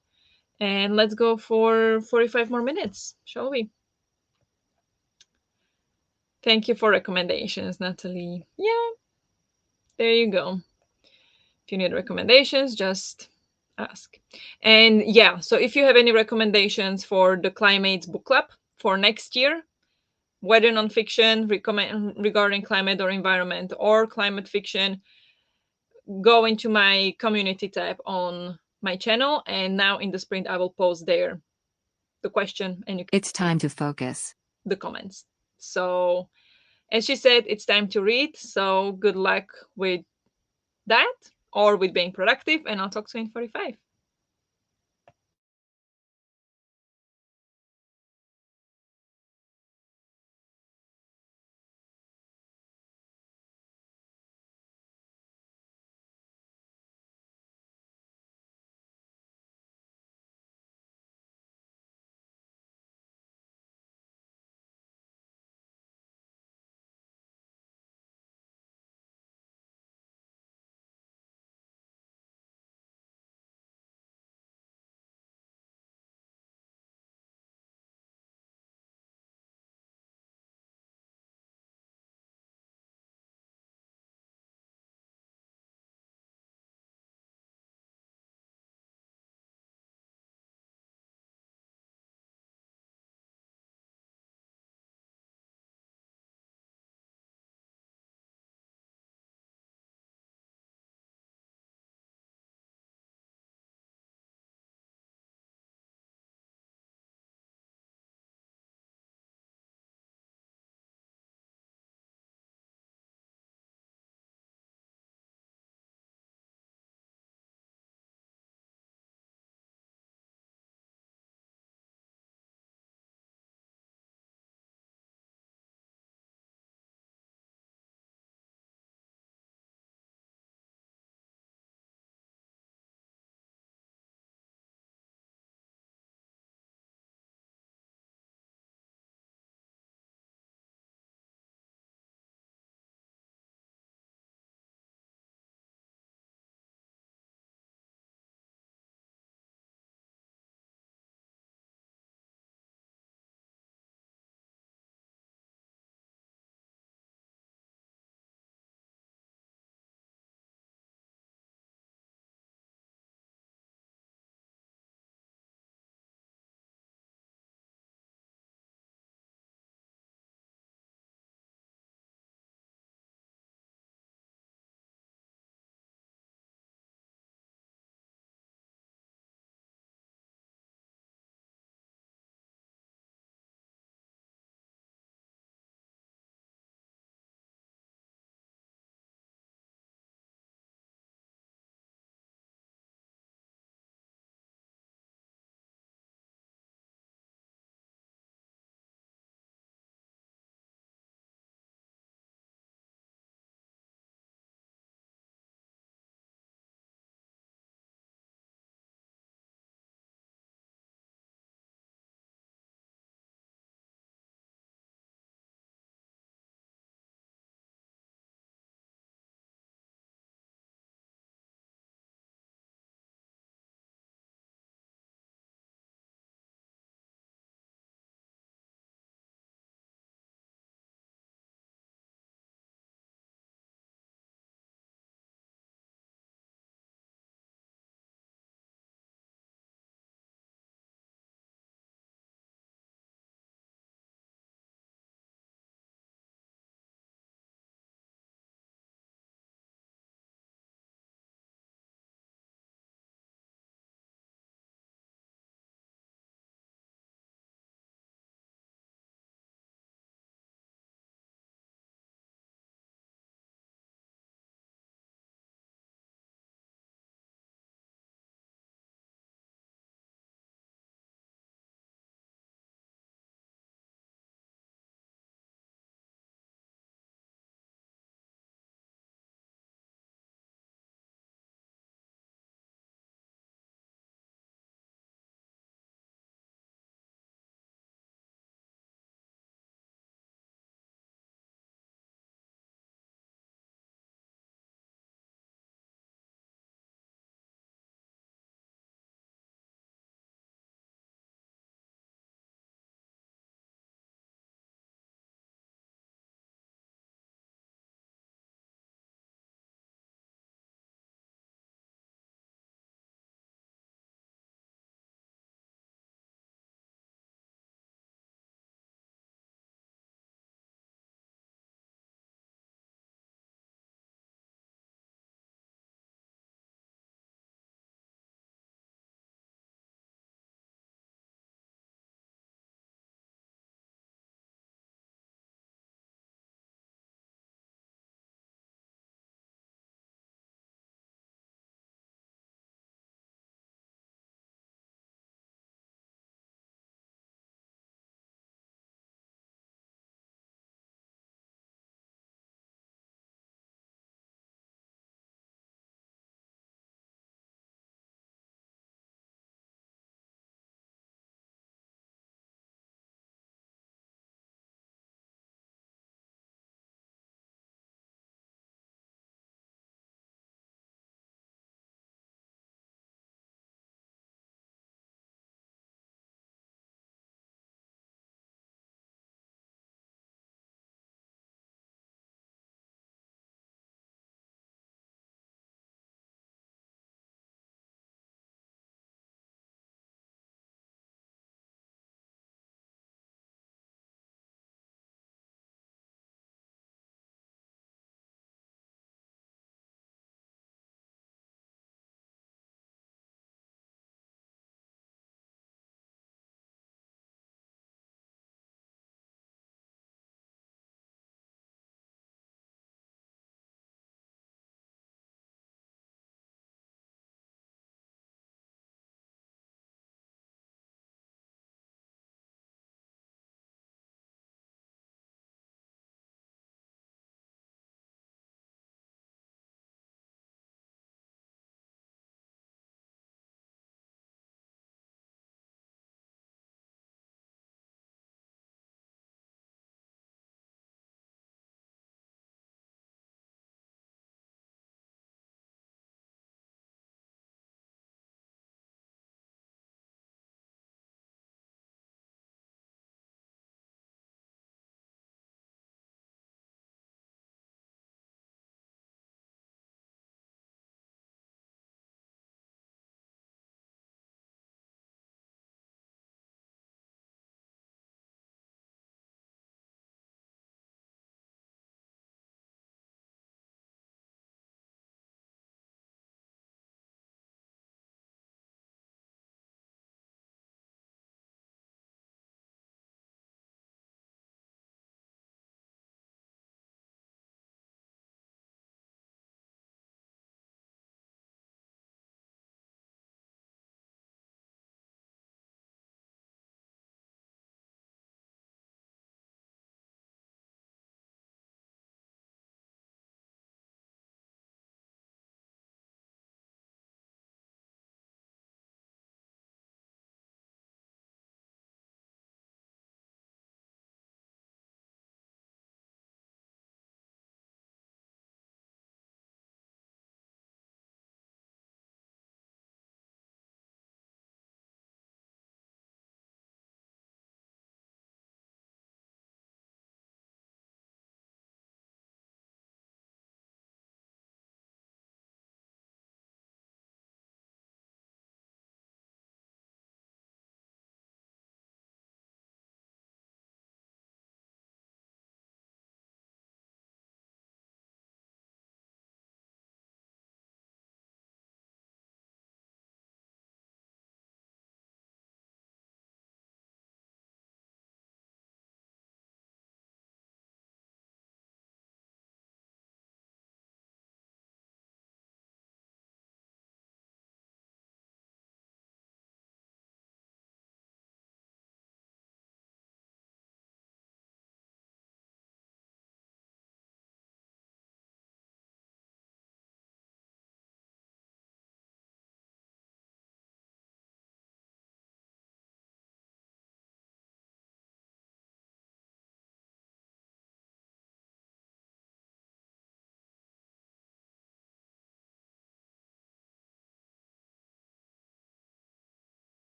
And let's go for 45 more minutes, shall we? Thank you for recommendations, Natalie. Yeah, there you go. If you need recommendations, just ask. And yeah, so if you have any recommendations for the Climates Book Club for next year, whether nonfiction regarding climate or environment or climate fiction, go into my community tab on my channel, and now in the sprint I will post there the question, and you can It's time to focus. the comments. So as she said, it's time to read. So good luck with that, or with being productive, and I'll talk to you in 45.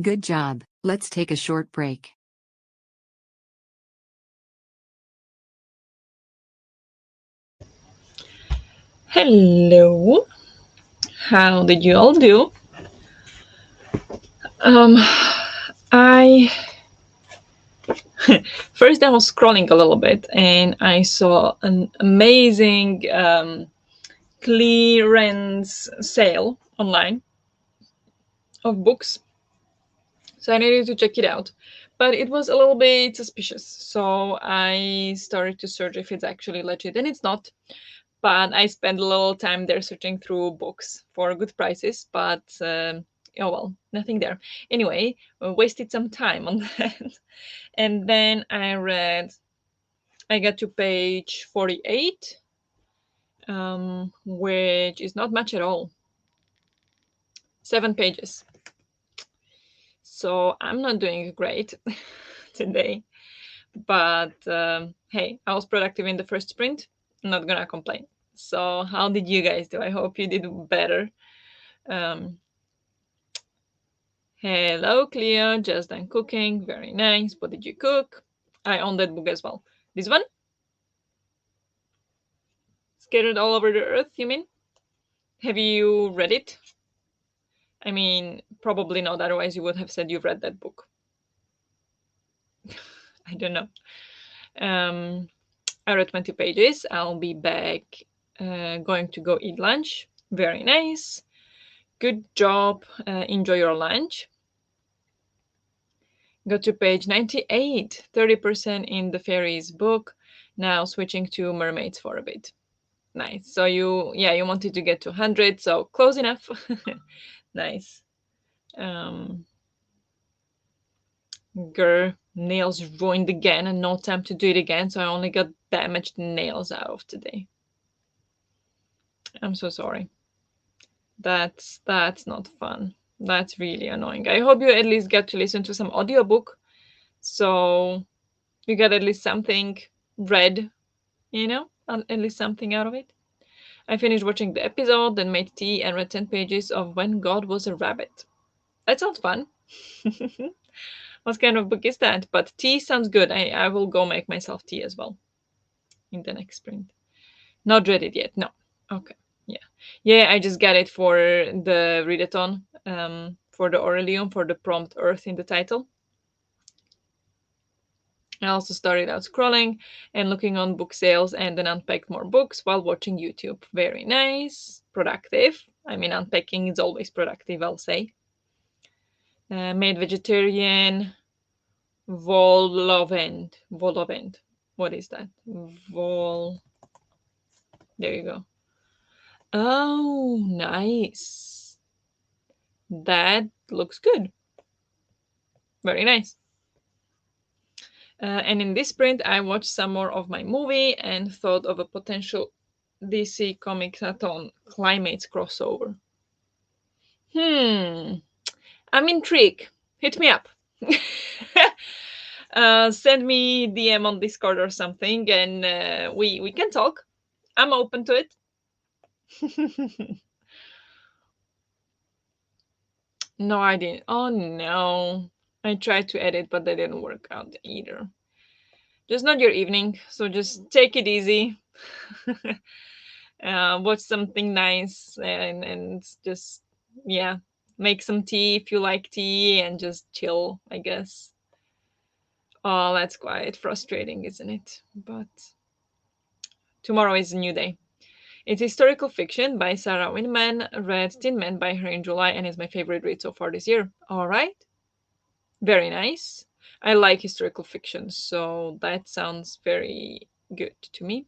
Good job. Let's take a short break. Hello, how did you all do? Um, I first I was scrolling a little bit and I saw an amazing clearance sale online of books, so I needed to check it out. But it was a little bit suspicious, so I started to search if it's actually legit, and it's not. But I spent a little time there searching through books for good prices, but oh well, nothing there. Anyway, wasted some time on that. And then I got to page 48, which is not much at all. 7 pages. So I'm not doing great today. But hey, I was productive in the first sprint. I'm not gonna complain. So how did you guys do? I hope you did better. Um, Hello, Cleo. Just done cooking. Very nice. What did you cook? I own that book as well. This one? Scattered all over the earth, you mean? Have you read it? I mean, probably not. Otherwise, you would have said you've read that book. I don't know. Um, I read 20 pages. I'll be back going to go eat lunch. Very nice. Good job. Enjoy your lunch. Go to page 98. 30% in the fairies book. Now switching to mermaids for a bit. Nice. So you wanted to get to 100, so close enough. Nice. Um, Grr, nails ruined again and no time to do it again, so I only got damaged nails out of today. I'm so sorry. That's not fun. That's really annoying. I hope you at least get to listen to some audiobook, so you get at least something read, at least something out of it. I finished watching the episode, then made tea and read 10 pages of When God Was a Rabbit. That sounds fun. What kind of book is that? But tea sounds good. I will go make myself tea as well in the next sprint. Not read it yet. No. Okay. Yeah. Yeah, I just got it for the readathon, for the Aurelium, for the prompt Earth in the title. I also started out scrolling and looking on book sales and then unpacked more books while watching YouTube. Very nice. Productive. I mean, unpacking is always productive, I'll say. Made vegetarian. Volovend. Volovend. What is that? There you go. Oh, nice. That looks good. Very nice. And in this sprint, I watched some more of my movie and thought of a potential DC Comics-a-thon Climates crossover. I'm intrigued. Hit me up. Send me DM on Discord or something, and we can talk. I'm open to it. No, I didn't. Oh no. I tried to edit, but that didn't work out either. Just not your evening, so just take it easy. Watch something nice and just, yeah, make some tea if you like tea and just chill, I guess. Oh, that's quite frustrating, isn't it? But tomorrow is a new day. It's historical fiction by Sarah Winman. Read Tin Man by her in July and is my favorite read so far this year. All right. Very nice. I like historical fiction, so that sounds very good to me.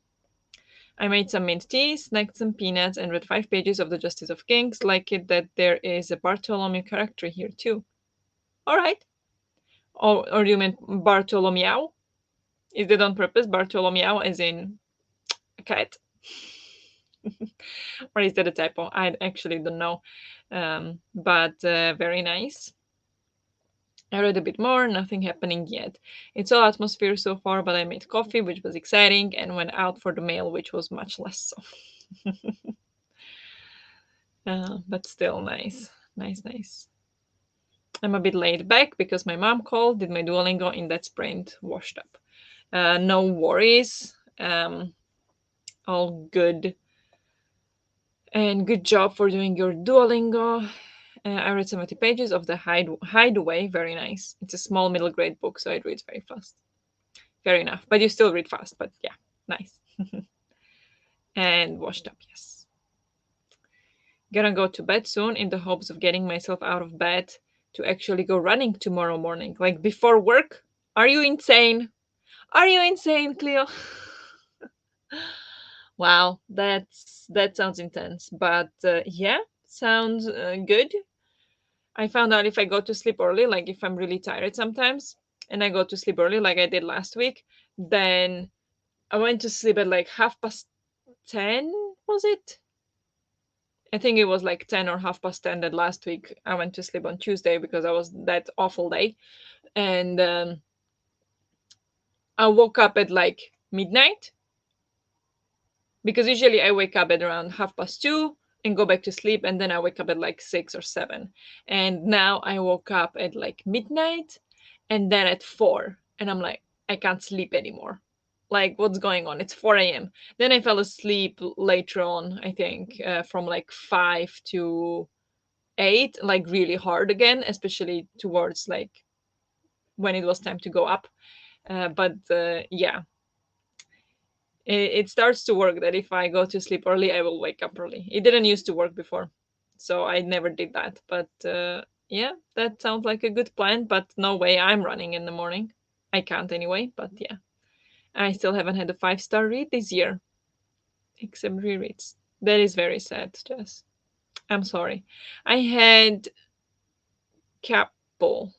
I made some mint tea, snacked some peanuts, and read 5 pages of The Justice of Kings. Like it that there is a Bartholomew character here too. All right. Or you meant Bartholomew? Is it on purpose? Bartholomew as in a cat? Or is that a typo? I actually don't know. But very nice. I read a bit more, nothing happening yet. It's all atmosphere so far, but I made coffee, which was exciting, and went out for the mail, which was much less so. But still nice. Nice, nice. I'm a bit laid back because my mom called, did my Duolingo in that sprint, washed up. No worries. All good. And good job for doing your Duolingo. I read 70 pages of the Hideaway. Very nice. It's a small middle grade book, so it reads very fast. Fair enough. But you still read fast, but yeah, nice. And washed up, yes. Gonna go to bed soon in the hopes of getting myself out of bed to actually go running tomorrow morning. Like before work? Are you insane? Are you insane, Cleo? Wow, that sounds intense. But yeah, sounds good. I found out if I go to sleep early, like if I'm really tired sometimes, and I go to sleep early, like I did last week, then I went to sleep at like 10:30, was it? I think it was like 10 or 10:30 that last week I went to sleep on Tuesday because I was that awful day. And I woke up at like midnight because usually I wake up at around 2:30 and go back to sleep, and then I wake up at like 6 or 7. And now I woke up at like midnight and then at 4, and I'm like, I can't sleep anymore. Like, what's going on? It's 4 a.m. Then I fell asleep later on, I think, from like 5 to 8, like really hard again, especially towards like when it was time to go up. But yeah, it starts to work that if I go to sleep early, I will wake up early. It didn't used to work before, so I never did that. But yeah, that sounds like a good plan. But no way I'm running in the morning. I can't anyway. But yeah, I still haven't had a 5-star read this year, except rereads. That is very sad, Jess. I'm sorry. I had couple.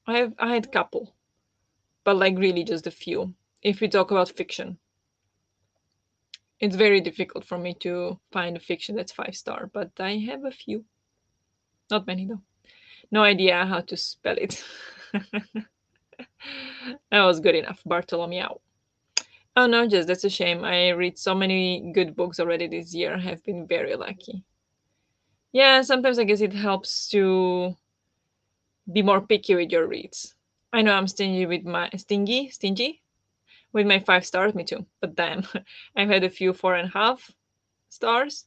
I had couple, but like really just a few. If we talk about fiction, it's very difficult for me to find a fiction that's 5-star, but I have a few. Not many though. No idea how to spell it. That was good enough. Bartholomew. Oh no, just that's a shame. I read so many good books already this year. I have been very lucky. Yeah, sometimes I guess it helps to be more picky with your reads. I know I'm stingy with my 5 stars. Me too. But damn, I've had a few 4.5 stars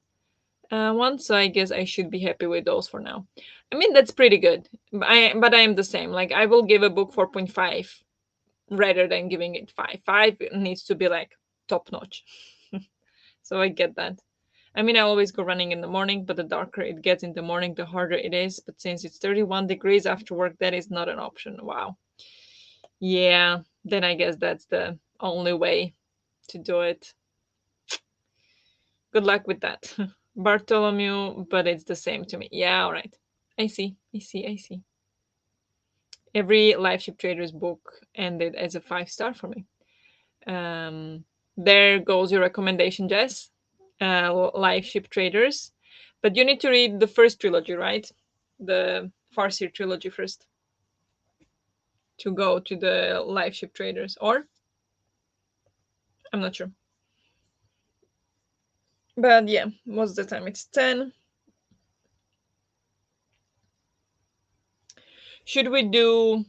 once, so I guess I should be happy with those for now. I mean, that's pretty good. But I am the same. Like I will give a book 4.5 rather than giving it 5. 5 needs to be like top notch. So I get that. I mean, I always go running in the morning, but the darker it gets in the morning, the harder it is. But since it's 31 degrees after work, that is not an option. Wow. Yeah, then I guess that's the only way to do it. Good luck with that. Bartholomew, but it's the same to me. Yeah, all right. I see. Every Life Ship Traders book ended as a 5-star for me. Um, there goes your recommendation, Jess. Life Ship Traders. But you need to read the first trilogy, right? The Farseer trilogy first to go to the Life Ship Traders. Or? I'm not sure. But yeah, what's the time? It's 10. Should we do.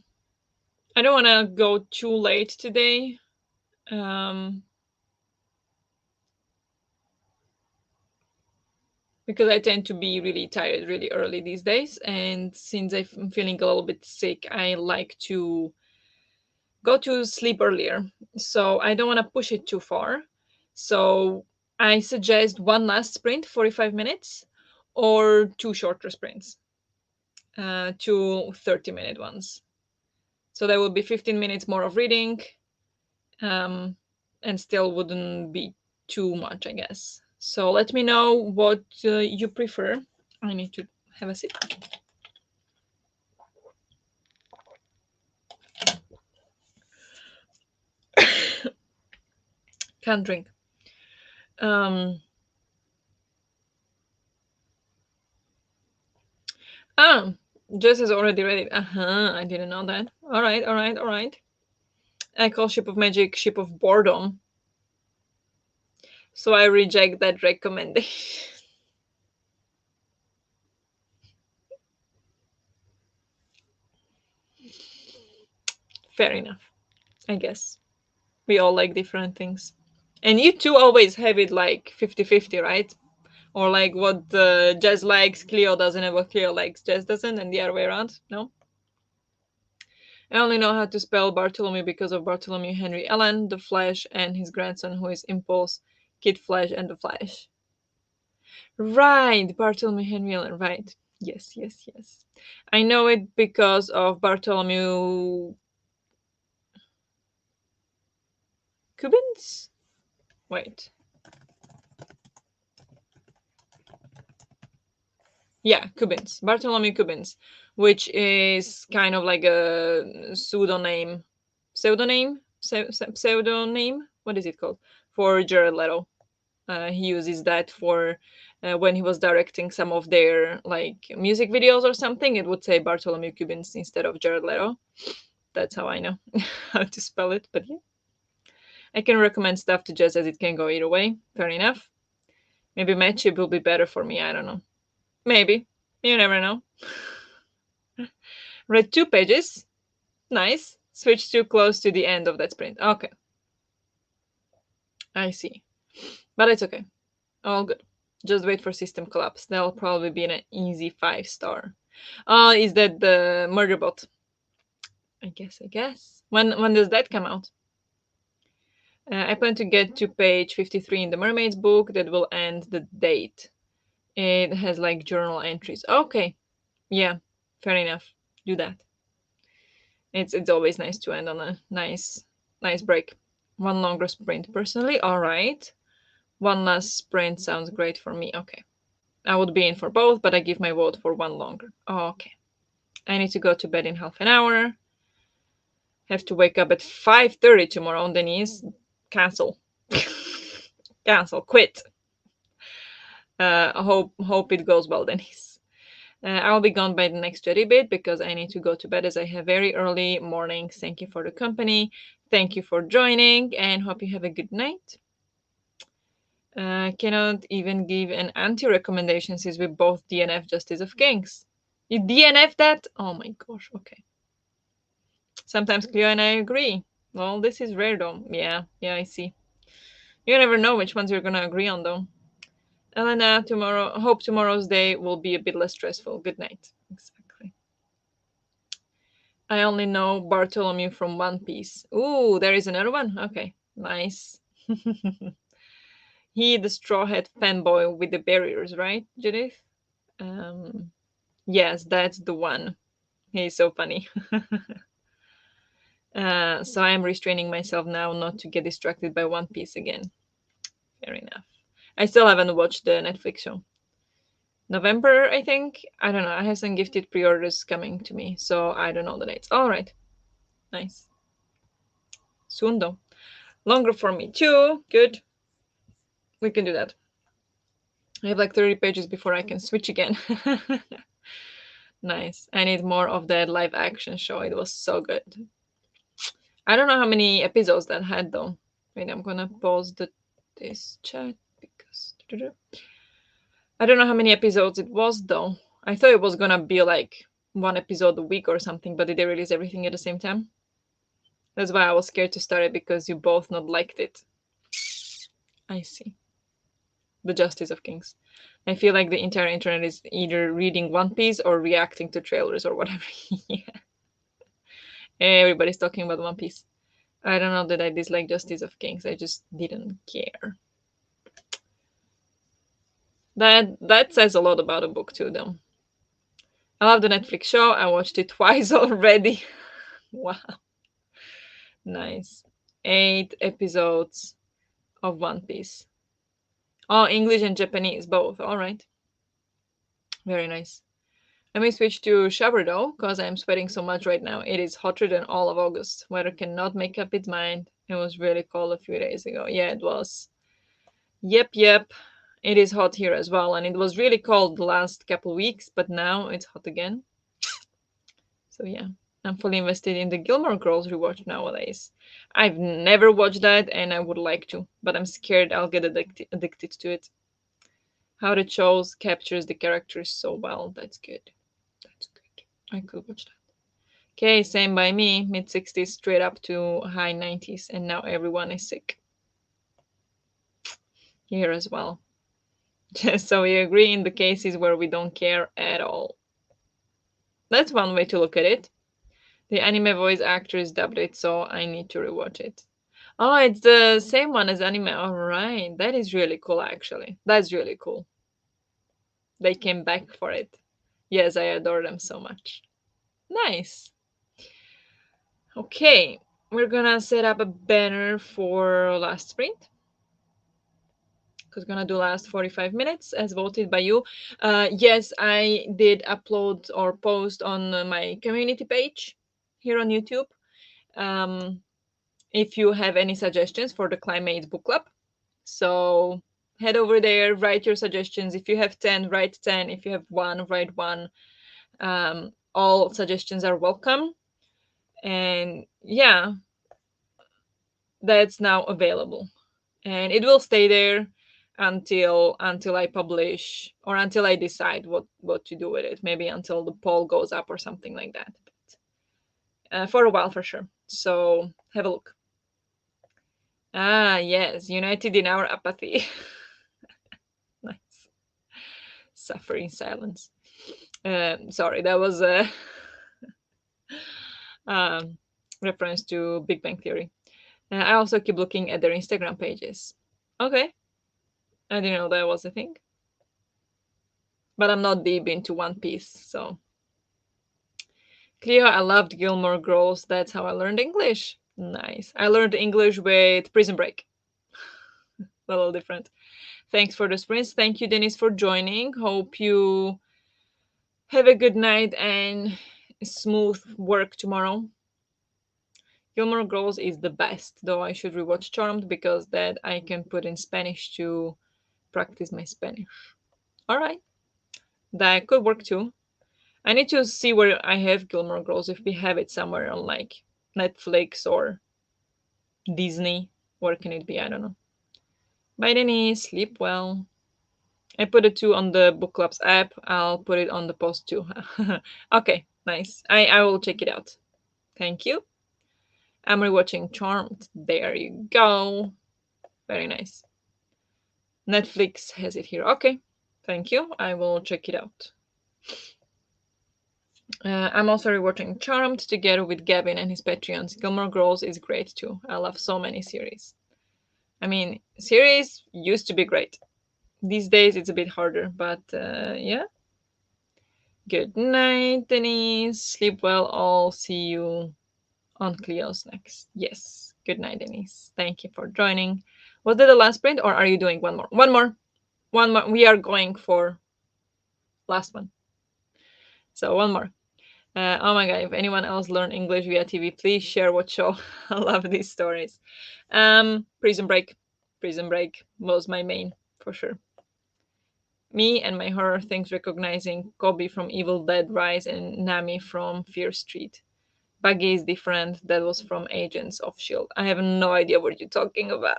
I don't want to go too late today. Um, because I tend to be really tired really early these days. And since I'm feeling a little bit sick, I like to go to sleep earlier. So I don't want to push it too far. So I suggest one last sprint, 45 minutes, or two shorter sprints, two 30-minute ones. So there will be 15 minutes more of reading, um, and still wouldn't be too much, I guess. So let me know what you prefer. I need to have a sip. Can't drink. Um, ah, Jess has already read it. I didn't know that. All right. I call Ship of Magic Ship of Boredom. So I reject that recommendation. Fair enough. I guess we all like different things. And you two always have it like 50-50, right? Or like what Jazz likes, Cleo doesn't, and what Cleo likes, Jazz doesn't, and the other way around? No? I only know how to spell Bartholomew because of Bartholomew Henry Allen, the Flash, and his grandson, who is Impulse, Kid Flash, and the Flash. Right, Bartholomew Henry Allen, right. Yes, yes, yes. I know it because of Bartholomew Cubbins? Wait. Yeah, Cubbins. Bartholomew Cubbins, which is kind of like a pseudonym? What is it called? For Jared Leto. He uses that for when he was directing some of their like music videos or something. It would say Bartholomew Cubbins instead of Jared Leto. That's how I know how to spell it. But yeah, I can recommend stuff to Jess as it can go either way. Fair enough. Maybe matchup will be better for me. I don't know. Maybe. You never know. Read 2 pages. Nice. Switch too close to the end of that sprint. Okay. I see. But it's okay. All good. Just wait for system collapse. That'll probably be an easy 5-star. Is that the murder bot? I guess. When does that come out? I plan to get to page 53 in the Mermaid's book. That will end the date. It has like journal entries. Okay. Yeah. Fair enough. Do that. It's always nice to end on a nice break. One longer sprint personally. All right. One last sprint sounds great for me. Okay. I would be in for both, but I give my vote for one longer. Okay. I need to go to bed in half an hour. Have to wake up at 5:30 tomorrow, Denise. Cancel. Cancel. Quit. Hope it goes well, Denise. I'll be gone by the next jetty bit because I need to go to bed as I have very early mornings. Thank you for the company. Thank you for joining and hope you have a good night. Cannot even give an anti-recommendation since we both DNF Justice of Kings. You DNF that? Oh my gosh, okay. Sometimes Cleo and I agree. Well, this is rare though. Yeah, I see. You never know which ones you're gonna agree on though. Elena, hope tomorrow's day will be a bit less stressful. Good night. Exactly. I only know Bartholomew from One Piece. Ooh, there is another one? Okay, nice. He, the straw hat fanboy with the barriers, right, Judith? Um, yes, that's the one. He's so funny. So I am restraining myself now not to get distracted by One Piece again. Fair enough. I still haven't watched the Netflix show. November, I think. I don't know. I have some gifted pre-orders coming to me, so I don't know the dates. All right, nice. Soon though. Longer for me too. Good. We can do that. I have like 30 pages before I can switch again. Nice. I need more of that live action show. It was so good. I don't know how many episodes that had though. Wait, I'm gonna pause this chat because I don't know how many episodes it was though. I thought it was gonna be like one episode a week or something, but did they release everything at the same time? That's why I was scared to start it because you both not liked it. I see. The Justice of Kings. I feel like the entire internet is either reading One Piece or reacting to trailers or whatever. Yeah. Everybody's talking about One Piece. I don't know that I dislike Justice of Kings. I just didn't care. That says a lot about a book too, though. I love the Netflix show. I watched it twice already. Wow, nice. 8 episodes of One Piece. Oh, English and Japanese both. All right, very nice. Let me switch to shower though, because I'm sweating so much right now. It is hotter than all of August. Weather cannot make up its mind. It was really cold a few days ago. Yeah, it was. Yep. It is hot here as well, and it was really cold the last couple weeks, but now it's hot again. So yeah, I'm fully invested in the Gilmore Girls rewatch nowadays. I've never watched that, and I would like to, but I'm scared I'll get addicted to it. How the show captures the characters so well. That's good. That's good. I could watch that. Okay, same by me. Mid 60s straight up to high 90s, and now everyone is sick here as well. So we agree in the cases where we don't care at all. That's one way to look at it. The anime voice actress dubbed it, so I need to rewatch it. Oh, it's the same one as anime. All right, that is really cool. Actually, that's really cool. They came back for it. Yes, I adore them so much. Nice. Okay, we're gonna set up a banner for last sprint because gonna do last 45 minutes as voted by you. Yes, I did upload or post on my community page here on YouTube. Um, if you have any suggestions for the Climate Book Club, so head over there, write your suggestions. If you have 10, write 10. If you have one, write one. All suggestions are welcome. And yeah, that's now available. And it will stay there until I publish or until I decide what to do with it. Maybe until the poll goes up or something like that. But for a while for sure. So have a look. Ah, yes, united in our apathy. Nice. Suffering silence. Sorry, that was a um, reference to Big Bang Theory. I also keep looking at their Instagram pages. Okay, I didn't know that was a thing. But I'm not deep into One Piece, so. Cleo, I loved Gilmore Girls. That's how I learned English. Nice. I learned English with Prison Break. A little different. Thanks for the sprints. Thank you, Denise, for joining. Hope you have a good night and smooth work tomorrow. Gilmore Girls is the best, though I should rewatch Charmed because that I can put in Spanish to practice my Spanish. All right, that could work too. I need to see where I have Gilmore Girls, if we have it somewhere on like Netflix or Disney. Where can it be? I don't know. Bye, Denise. Sleep well. I put it too on the book club's app. I'll put it on the post too. Okay, nice. I will check it out. Thank you. I'm rewatching Charmed. There you go. Very nice. Netflix has it here. Okay, thank you. I will check it out. I'm also rewatching Charmed together with Gavin and his Patreons. Gilmore Girls is great too. I love so many series. I mean, series used to be great. These days it's a bit harder, but yeah. Good night, Denise. Sleep well. I'll see you on Cleo's next. Yes. Good night, Denise. Thank you for joining. Was that the last print, or are you doing one more? One more. One more. We are going for last one. So one more. Oh my god! If anyone else learned English via TV, please share what show. I love these stories. Prison Break. Prison Break was my main for sure. Me and my horror things recognizing Kobe from Evil Dead Rise and Nami from Fear Street. Buggy is different. That was from Agents of Shield. I have no idea what you're talking about.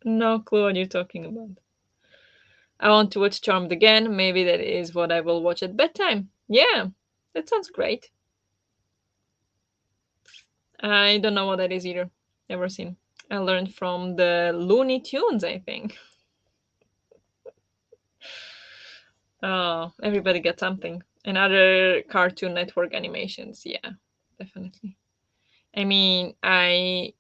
No clue what you're talking about. I want to watch Charmed again. Maybe that is what I will watch at bedtime. Yeah, that sounds great. I don't know what that is either. Never seen. I learned from the Looney Tunes, I think. Oh, everybody gets something. And other Cartoon Network animations. Yeah, definitely. I mean, I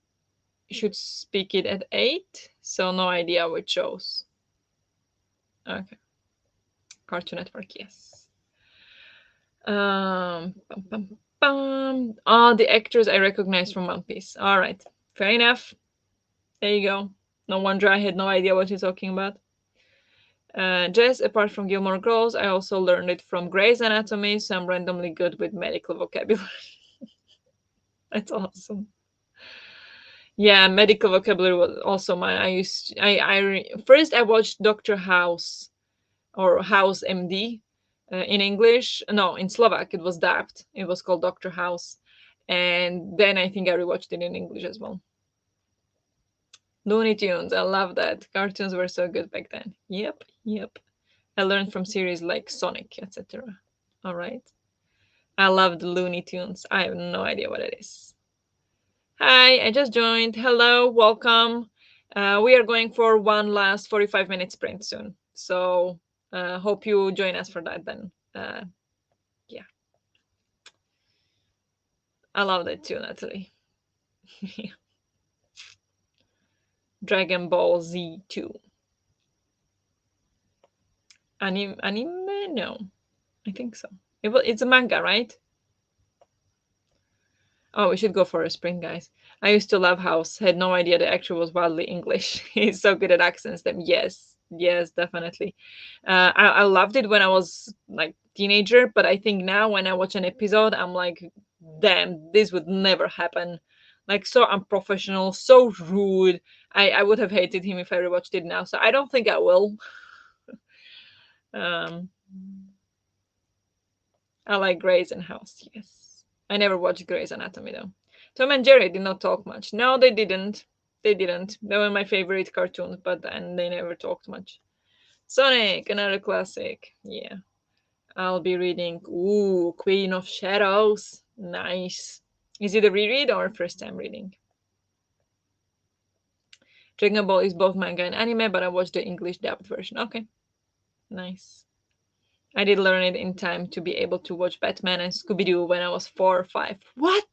should speak it at 8, so no idea which shows. Okay. Cartoon Network, yes. Bum, bum, bum. Oh, the actors I recognize from One Piece. All right. Fair enough. There you go. No wonder I had no idea what you're talking about. Jess, apart from Gilmore Girls, I also learned it from Grey's Anatomy, so I'm randomly good with medical vocabulary. That's awesome. Yeah, medical vocabulary was also mine. First I watched Doctor House or House MD in English. No, in Slovak it was dubbed. It was called Doctor House, and then I think I rewatched it in English as well. Looney Tunes, I love that. Cartoons were so good back then. Yep, yep. I learned from series like Sonic, etc. All right. I love the Looney Tunes. I have no idea what it is. Hi, I just joined. Hello, welcome. We are going for one last 45-minute sprint soon. So, hope you join us for that then. Yeah, I love that too, Natalie. Dragon Ball Z 2. Anime? No, I think so. It's a manga, right? Oh, we should go for a sprint, guys. I used to love House. Had no idea the actor was wildly English. He's so good at accents. Them, yes, yes, definitely. I loved it when I was like teenager, but I think now when I watch an episode, I'm like, damn, this would never happen. Like so unprofessional, so rude. I would have hated him if I rewatched it now. So I don't think I will. Um, I like Grey's and House. Yes, I never watched Grey's Anatomy though. Tom and Jerry did not talk much. No, they didn't. They didn't. They were my favorite cartoons, but then they never talked much. Sonic, another classic. Yeah. I'll be reading. Ooh, Queen of Shadows. Nice. Is it a reread or first time reading? Dragon Ball is both manga and anime, but I watched the English dubbed version. Okay. Nice. I did learn it in time to be able to watch Batman and Scooby Doo when I was 4 or 5. What?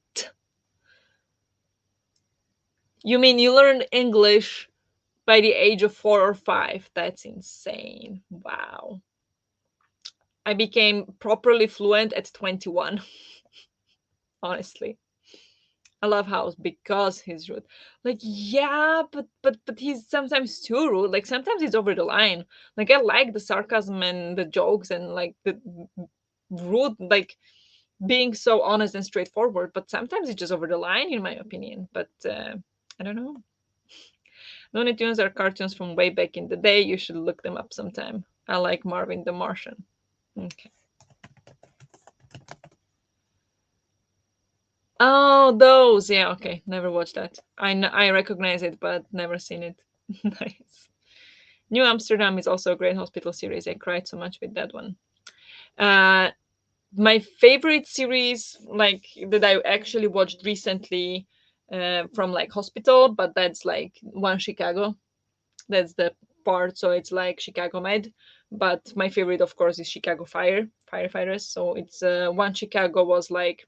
You mean you learned English by the age of 4 or 5? That's insane. Wow. I became properly fluent at 21. Honestly, I love House because he's rude. Like, yeah, but he's sometimes too rude. Like sometimes he's over the line. Like I like the sarcasm and the jokes and like the rude, like being so honest and straightforward. But sometimes it's just over the line, in my opinion. But I don't know. Looney Tunes are cartoons from way back in the day. You should look them up sometime. I like Marvin the Martian. Okay. Oh, those. Yeah, okay. Never watched that. I recognize it, but never seen it. Nice. New Amsterdam is also a great hospital series. I cried so much with that one. Uh, my favorite series, like that I actually watched recently, from like hospital, but that's like One Chicago. That's the part. So it's like Chicago Med, but my favorite, of course, is Chicago Firefighters. So it's One Chicago was like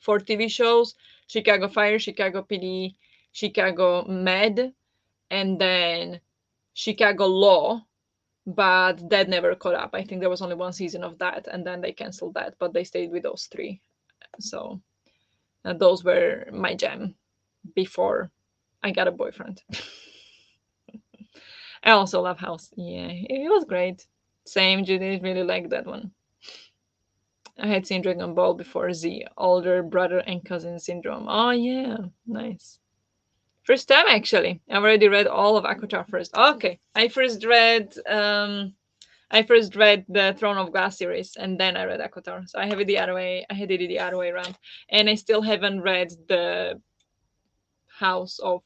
4 TV shows: Chicago Fire, Chicago PD, Chicago Med, and then Chicago Law. But that never caught up. I think there was only one season of that, and then they canceled that. But they stayed with those three. So those were my jam before I got a boyfriend. I also love House. Yeah, it was great. Same, Judith really liked that one. I had seen Dragon Ball before Z, older brother and cousin syndrome. Oh yeah, nice. First time actually. I already read all of Akutar first. Okay, I first read the Throne of Glass series, and then I read Akutar. So I have it the other way. I had it the other way around, and I still haven't read the House of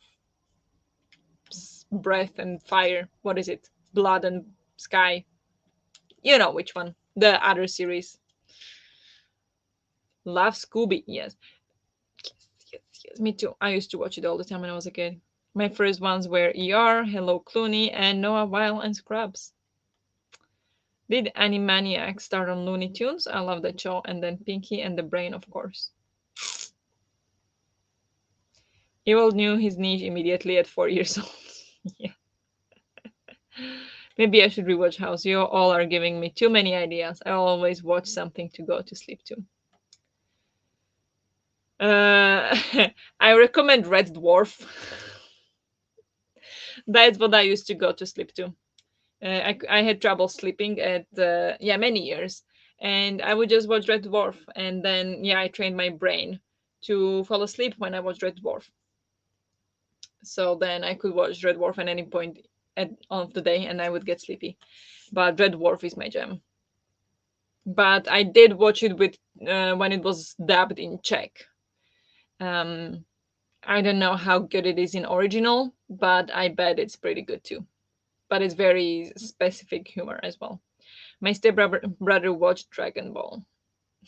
Breath and Fire. What is it? Blood and Sky. You know which one? The other series. Love Scooby. Yes, yes, yes. Me too. I used to watch it all the time when I was a kid. My first ones were ER, Hello Clooney, and Noah Weil and Scrubs. Did Animaniacs start on Looney Tunes? I love that show. And then Pinky and the Brain, of course. Evil knew his niche immediately at 4 years old. Yeah. Maybe I should rewatch House. You all are giving me too many ideas. I always watch something to go to sleep to. I recommend Red Dwarf. That's what I used to go to sleep to. I had trouble sleeping at many years, and I would just watch Red Dwarf, and then I trained my brain to fall asleep when I watched Red Dwarf. So then I could watch Red Dwarf at any point of the day, and I would get sleepy. But Red Dwarf is my jam. But I did watch it with when it was dubbed in Czech. Um, I don't know how good it is in original, but I bet it's pretty good too. But it's very specific humor as well. My stepbrother watched Dragon Ball.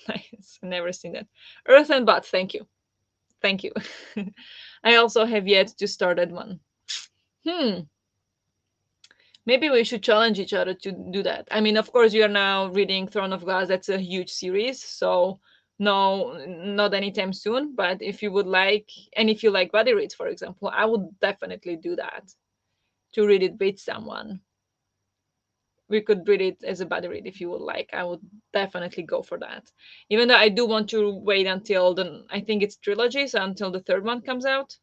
Nice. Never seen that. Earth and Butt. Thank you. Thank you. I also have yet to start that one. Hmm. Maybe we should challenge each other to do that. I mean, of course, you are now reading Throne of Glass. That's a huge series, so no, not anytime soon. But if you would like, and if you like body reads, for example, I would definitely do that to read it with someone. We could read it as a body read if you would like. I would definitely go for that. Even though I do want to wait until the, I think it's trilogy, so until the third one comes out,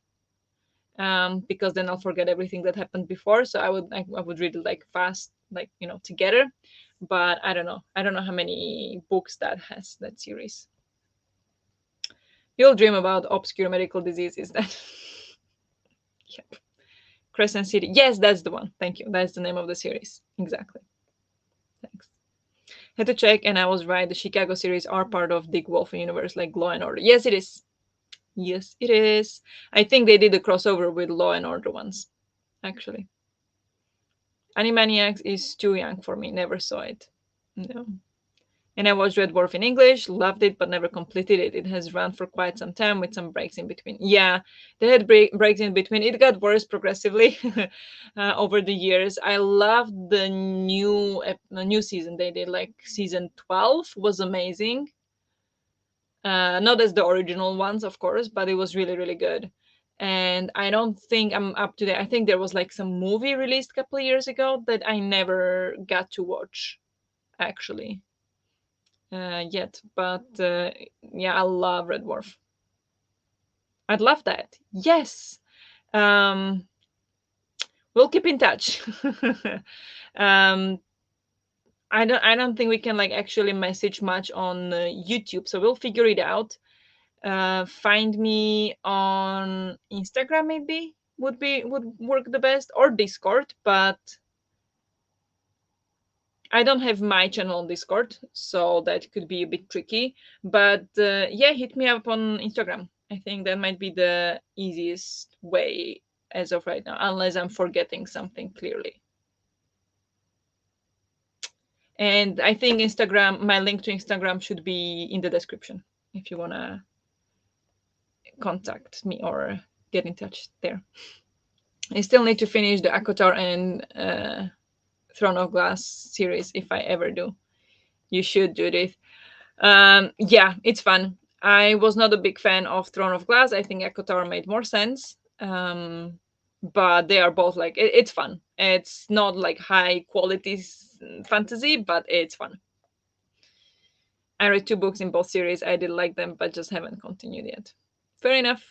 because then I'll forget everything that happened before. So I would read it like fast, like together. But I don't know. I don't know how many books that has that series. You'll dream about obscure medical diseases. That yep. Crescent City. Yes, that's the one. Thank you. That's the name of the series. Exactly. Thanks. Had to check, and I was right. The Chicago series are part of Dick Wolf universe, like Law and Order. Yes, it is. Yes, it is. I think they did a crossover with Law and Order once, actually. Animaniacs is too young for me. Never saw it. No. And I watched Red Dwarf in English, loved it, but never completed it. It has run for quite some time with some breaks in between. Yeah, they had breaks in between. It got worse progressively over the years. I loved the new season they did. Like season 12 was amazing. Not as the original ones, of course, but it was really, really good. And I don't think I'm up to date. I think there was like some movie released a couple of years ago that I never got to watch, actually, yet. But yeah, I love Red Dwarf. I'd love that. Yes. Um, we'll keep in touch. um, I don't think we can like actually message much on YouTube, so we'll figure it out. Find me on Instagram, maybe would work the best, or Discord, but I don't have my channel on Discord, so that could be a bit tricky. But yeah, hit me up on Instagram. I think that might be the easiest way as of right now, unless I'm forgetting something clearly. And I think Instagram, my link to Instagram should be in the description if you wanna contact me or get in touch there. I still need to finish the Akotar and Throne of Glass series if I ever do. You should do this. Yeah, it's fun. I was not a big fan of Throne of Glass. I think Akotar made more sense. But they are both like it's fun. It's not like high quality fantasy, but it's fun. I read two books in both series. I did like them, but just haven't continued yet. Fair enough.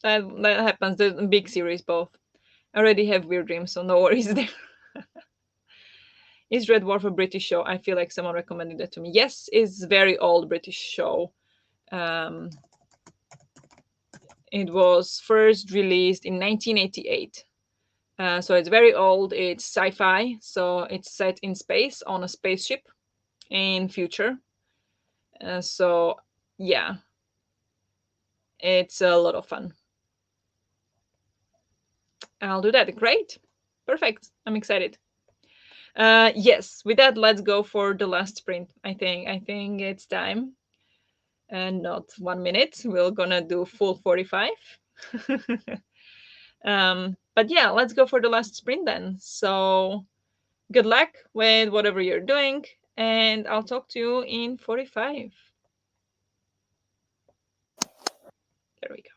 That happens. The big series both. I already have Weird Dreams, so no worries there. Is Red Dwarf a British show? I feel like someone recommended that to me. Yes, it's very old British show. Um, it was first released in 1988. So it's very old. It's sci-fi, so it's set in space on a spaceship in future. So yeah, it's a lot of fun. I'll do that. Great, perfect. I'm excited. Yes, with that, let's go for the last sprint. I think it's time. And not 1 minute. We're gonna do full 45. But yeah, let's go for the last sprint then. So good luck with whatever you're doing, and I'll talk to you in 45. There we go.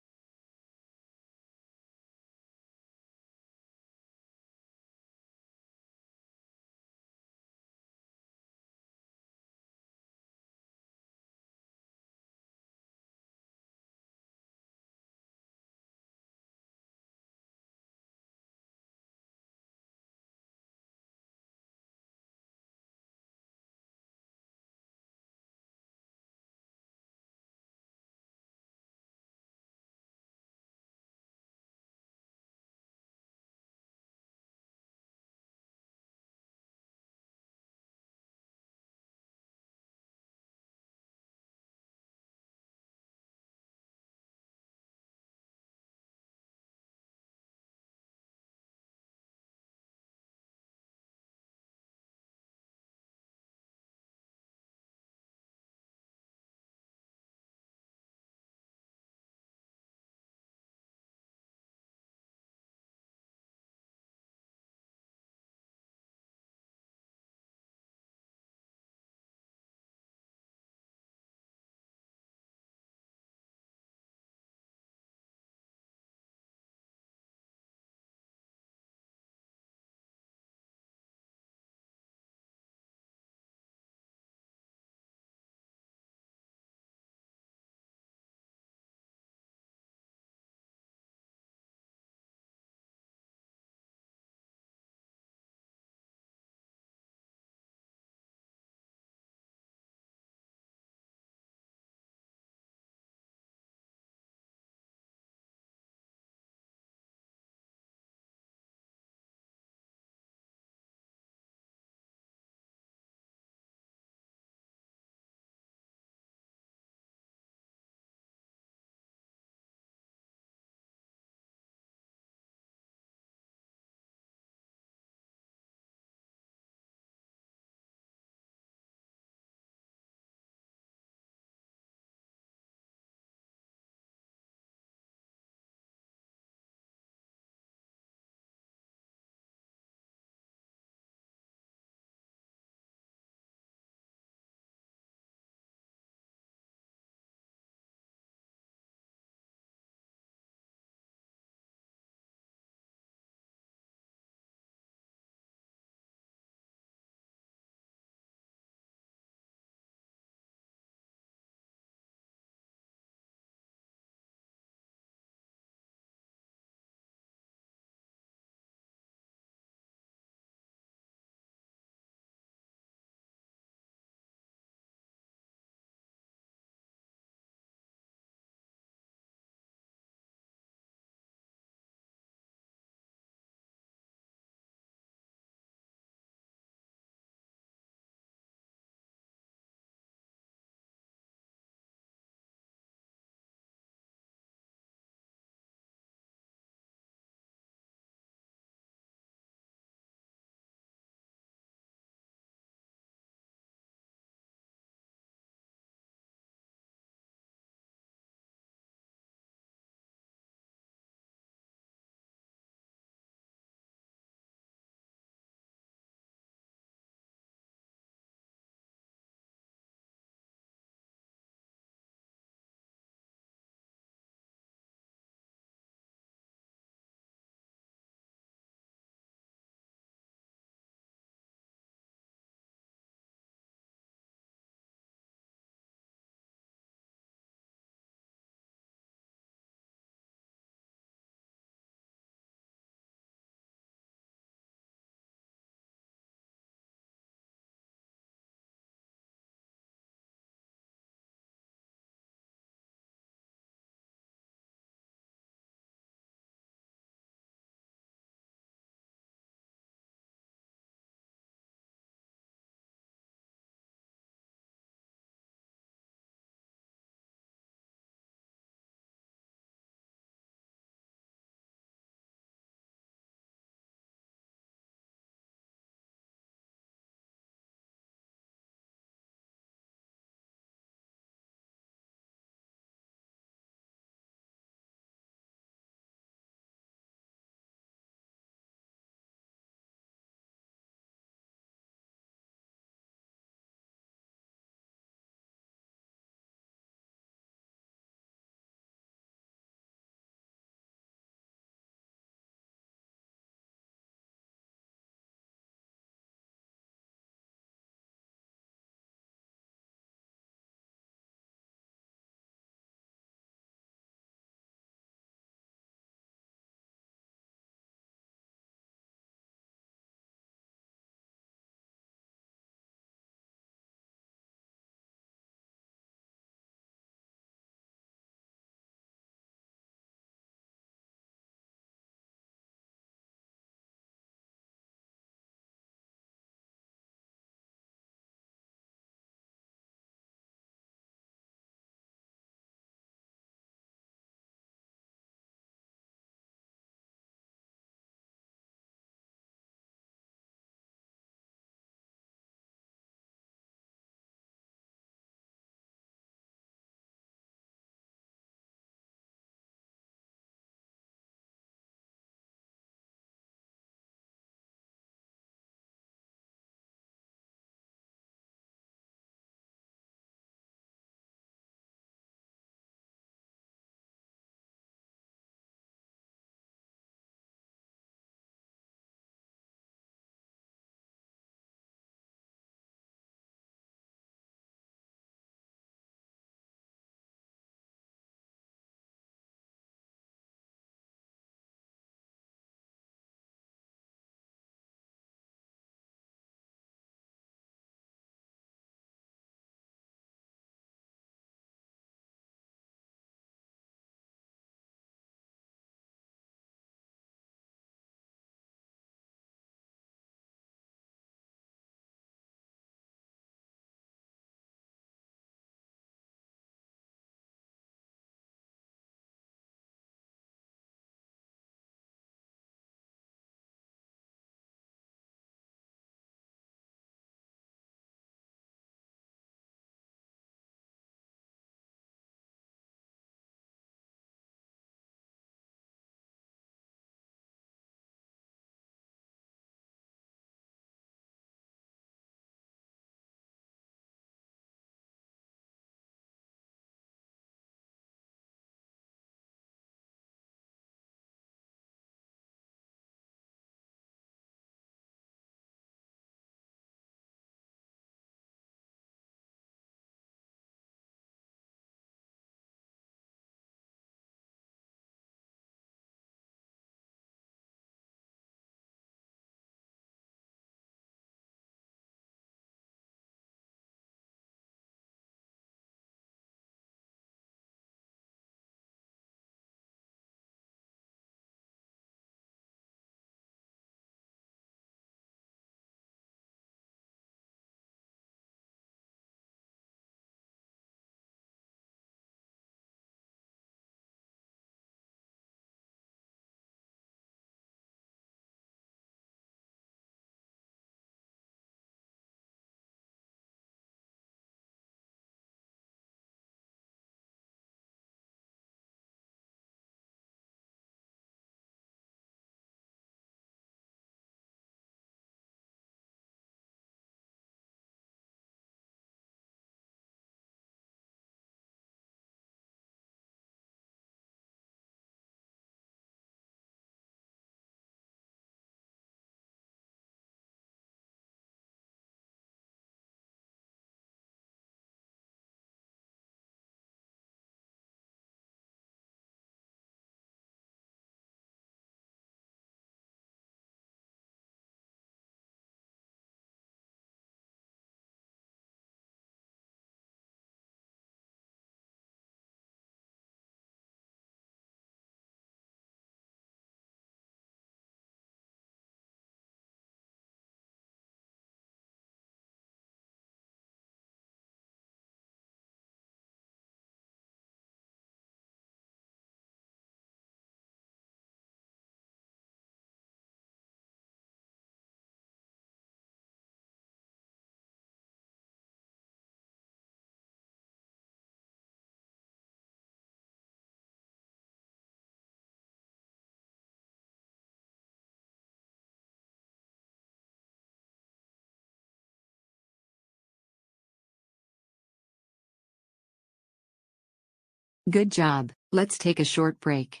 Good job. Let's take a short break.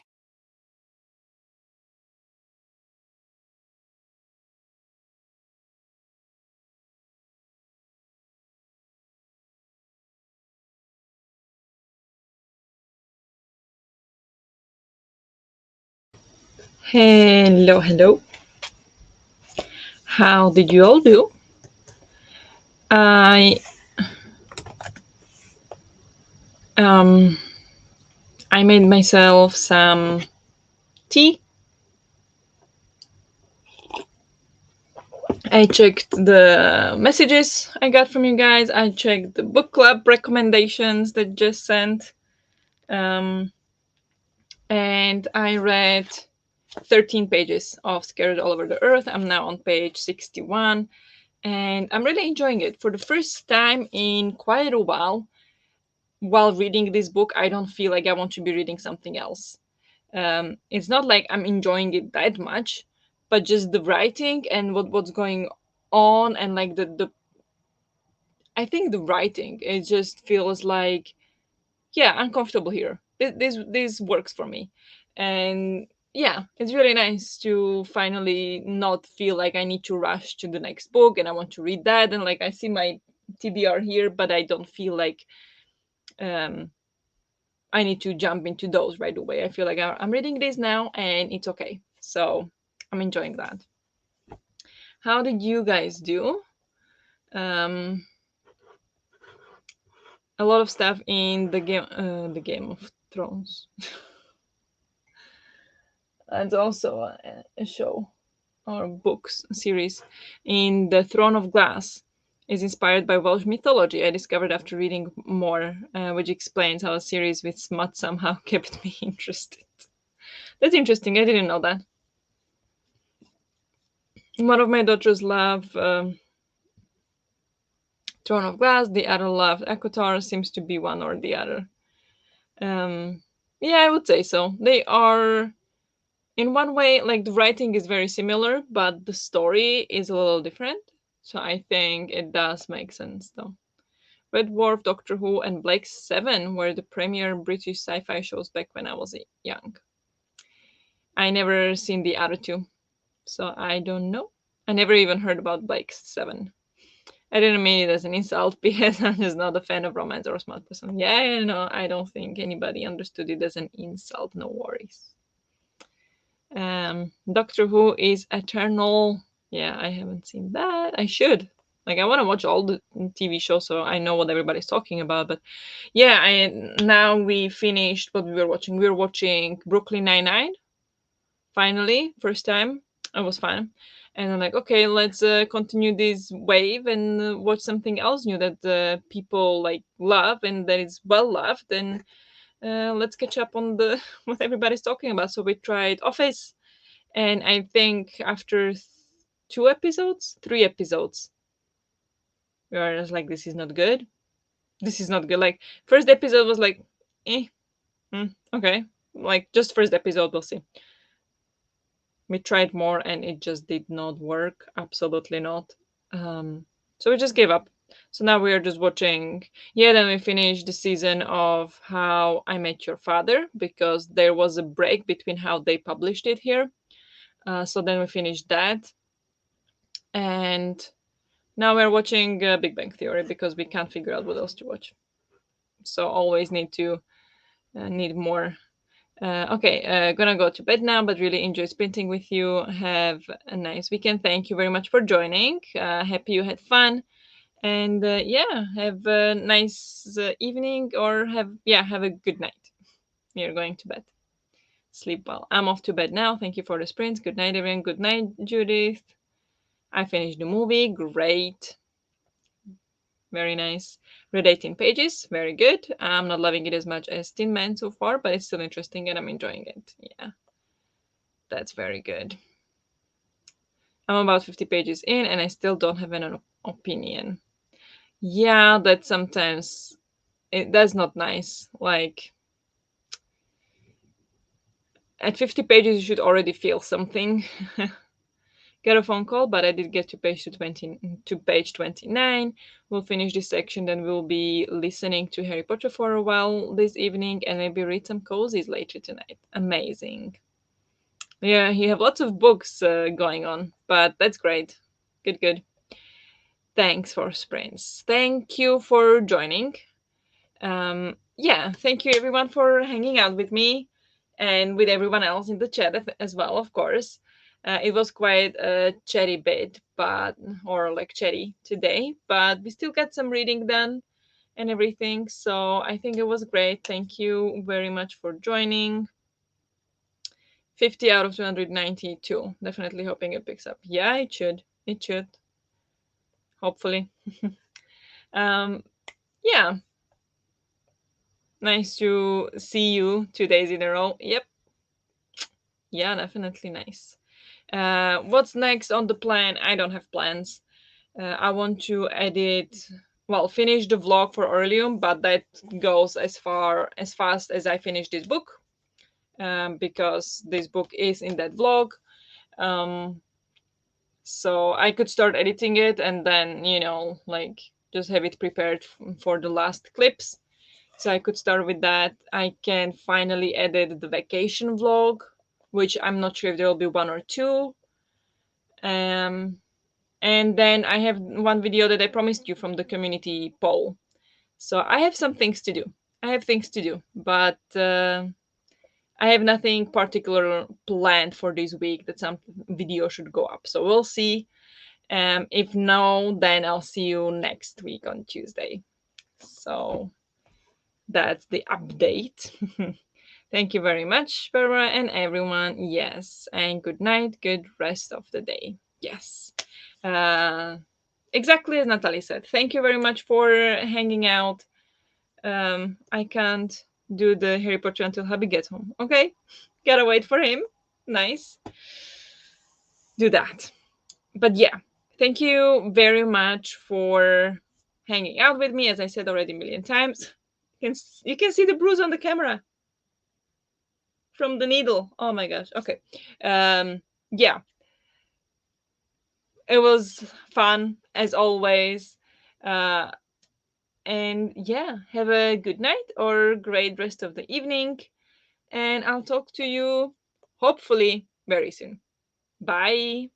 Hello, hello. How did you all do? I um I made myself some tea. I checked the messages I got from you guys. I checked the book club recommendations that just sent. Um, and I read 13 pages of Scattered All Over the Earth. I'm now on page 61, and I'm really enjoying it. For the first time in quite a while reading this book, I don't feel like I want to be reading something else. It's not like I'm enjoying it that much, but just the writing and what's going on, and like the I think the writing, it just feels like, yeah, I'm comfortable here. This works for me, and yeah, it's really nice to finally not feel like I need to rush to the next book and I want to read that, and like I see my TBR here, but I don't feel like um I need to jump into those right away. I feel like I'm reading this now and it's okay. So I'm enjoying that. How did you guys do? Um, a lot of stuff in the Game of Thrones, and also a show or books series in the Throne of Glass is inspired by Welsh mythology. I discovered after reading more, which explains how a series with smut somehow kept me interested. That's interesting. I didn't know that. One of my daughters love Throne of Glass. The other loved Ekotar. Seems to be one or the other. Um, yeah, I would say so. They are, in one way, like the writing is very similar, but the story is a little different. So I think it does make sense, though. Red Dwarf, Doctor Who, and Blake's Seven were the premier British sci-fi shows back when I was young. I never seen the other two, so I don't know. I never even heard about Blake's Seven. I didn't mean it as an insult because I'm just not a fan of romance or a smart person. Yeah, no, I don't think anybody understood it as an insult. No worries. Doctor Who is eternal. Yeah, I haven't seen that. I should. Like, I want to watch all the TV shows so I know what everybody's talking about. But yeah, I now we finished what we were watching. We were watching Brooklyn Nine-Nine. Finally, first time. It was fun. And I'm like, okay, let's continue this wave and watch something else new that people like love and that is well loved. And let's catch up on the what everybody's talking about. So we tried Office, and I think after 2 episodes, 3 episodes, we were just like, this is not good. This is not good. Like first episode was like, eh, okay, like just first episode, we'll see. We tried more and it just did not work. Absolutely not. So we just gave up. So now we are just watching. Yeah, then we finished the season of How I Met Your Father because there was a break between how they published it here. So then we finished that. And now we're watching Big Bang Theory because we can't figure out what else to watch. So always need more. Okay, gonna go to bed now, but really enjoy sprinting with you. Have a nice weekend. Thank you very much for joining. Happy you had fun, and yeah, have a nice evening, or have a good night. You're going to bed. Sleep well. I'm off to bed now. Thank you for the sprints. Good night, everyone. Good night, Judith. I finished the movie. Great. Very nice. Read 18 pages. Very good. I'm not loving it as much as Tin Man so far, but it's still interesting and I'm enjoying it. Yeah, that's very good. I'm about 50 pages in and I still don't have an opinion. Yeah, that sometimes that's not nice. Like at 50 pages, you should already feel something. get a phone call, but I did get to page 29. We'll finish this section, then we'll be listening to Harry Potter for a while this evening and maybe read some cozies later tonight. Amazing. Yeah, you have lots of books going on, but that's great. Good, good. Thanks for sprints. Thank you for joining. Yeah, thank you everyone for hanging out with me and with everyone else in the chat as well, of course. It was quite a chatty bit, but or like chatty today, but we still got some reading done and everything. So I think it was great. Thank you very much for joining. 50 out of 292. Definitely hoping it picks up. Yeah, it should. It should. Hopefully. um, yeah, nice to see you 2 days in a row. Yep. Yeah, definitely nice. What's next on the plan? I don't have plans. I want to edit, well, finish the vlog for Earlium, but that goes as fast as I finish this book, because this book is in that vlog. Um, so I could start editing it and then, like just have it prepared for the last clips. So I could start with that. I can finally edit the vacation vlog, which I'm not sure if there will be one or two. Um, and then I have one video that I promised you from the community poll. So I have some things to do. I have things to do, but I have nothing particular planned for this week that some video should go up. So we'll see. If no, then I'll see you next week on Tuesday. So that's the update. Thank you very much, Barbara and everyone. Yes, and good night, good rest of the day. Yes. Uh, exactly as Natalie said. Thank you very much for hanging out. I can't do the Harry Potter until hubby gets home. Okay? Gotta wait for him. Nice. Do that. But yeah, thank you very much for hanging out with me. As I said already a million times, you can see the bruise on the camera from the needle. Oh my gosh. Okay. Yeah, it was fun as always. Uh, and yeah, have a good night or great rest of the evening. And I'll talk to you hopefully very soon. Bye.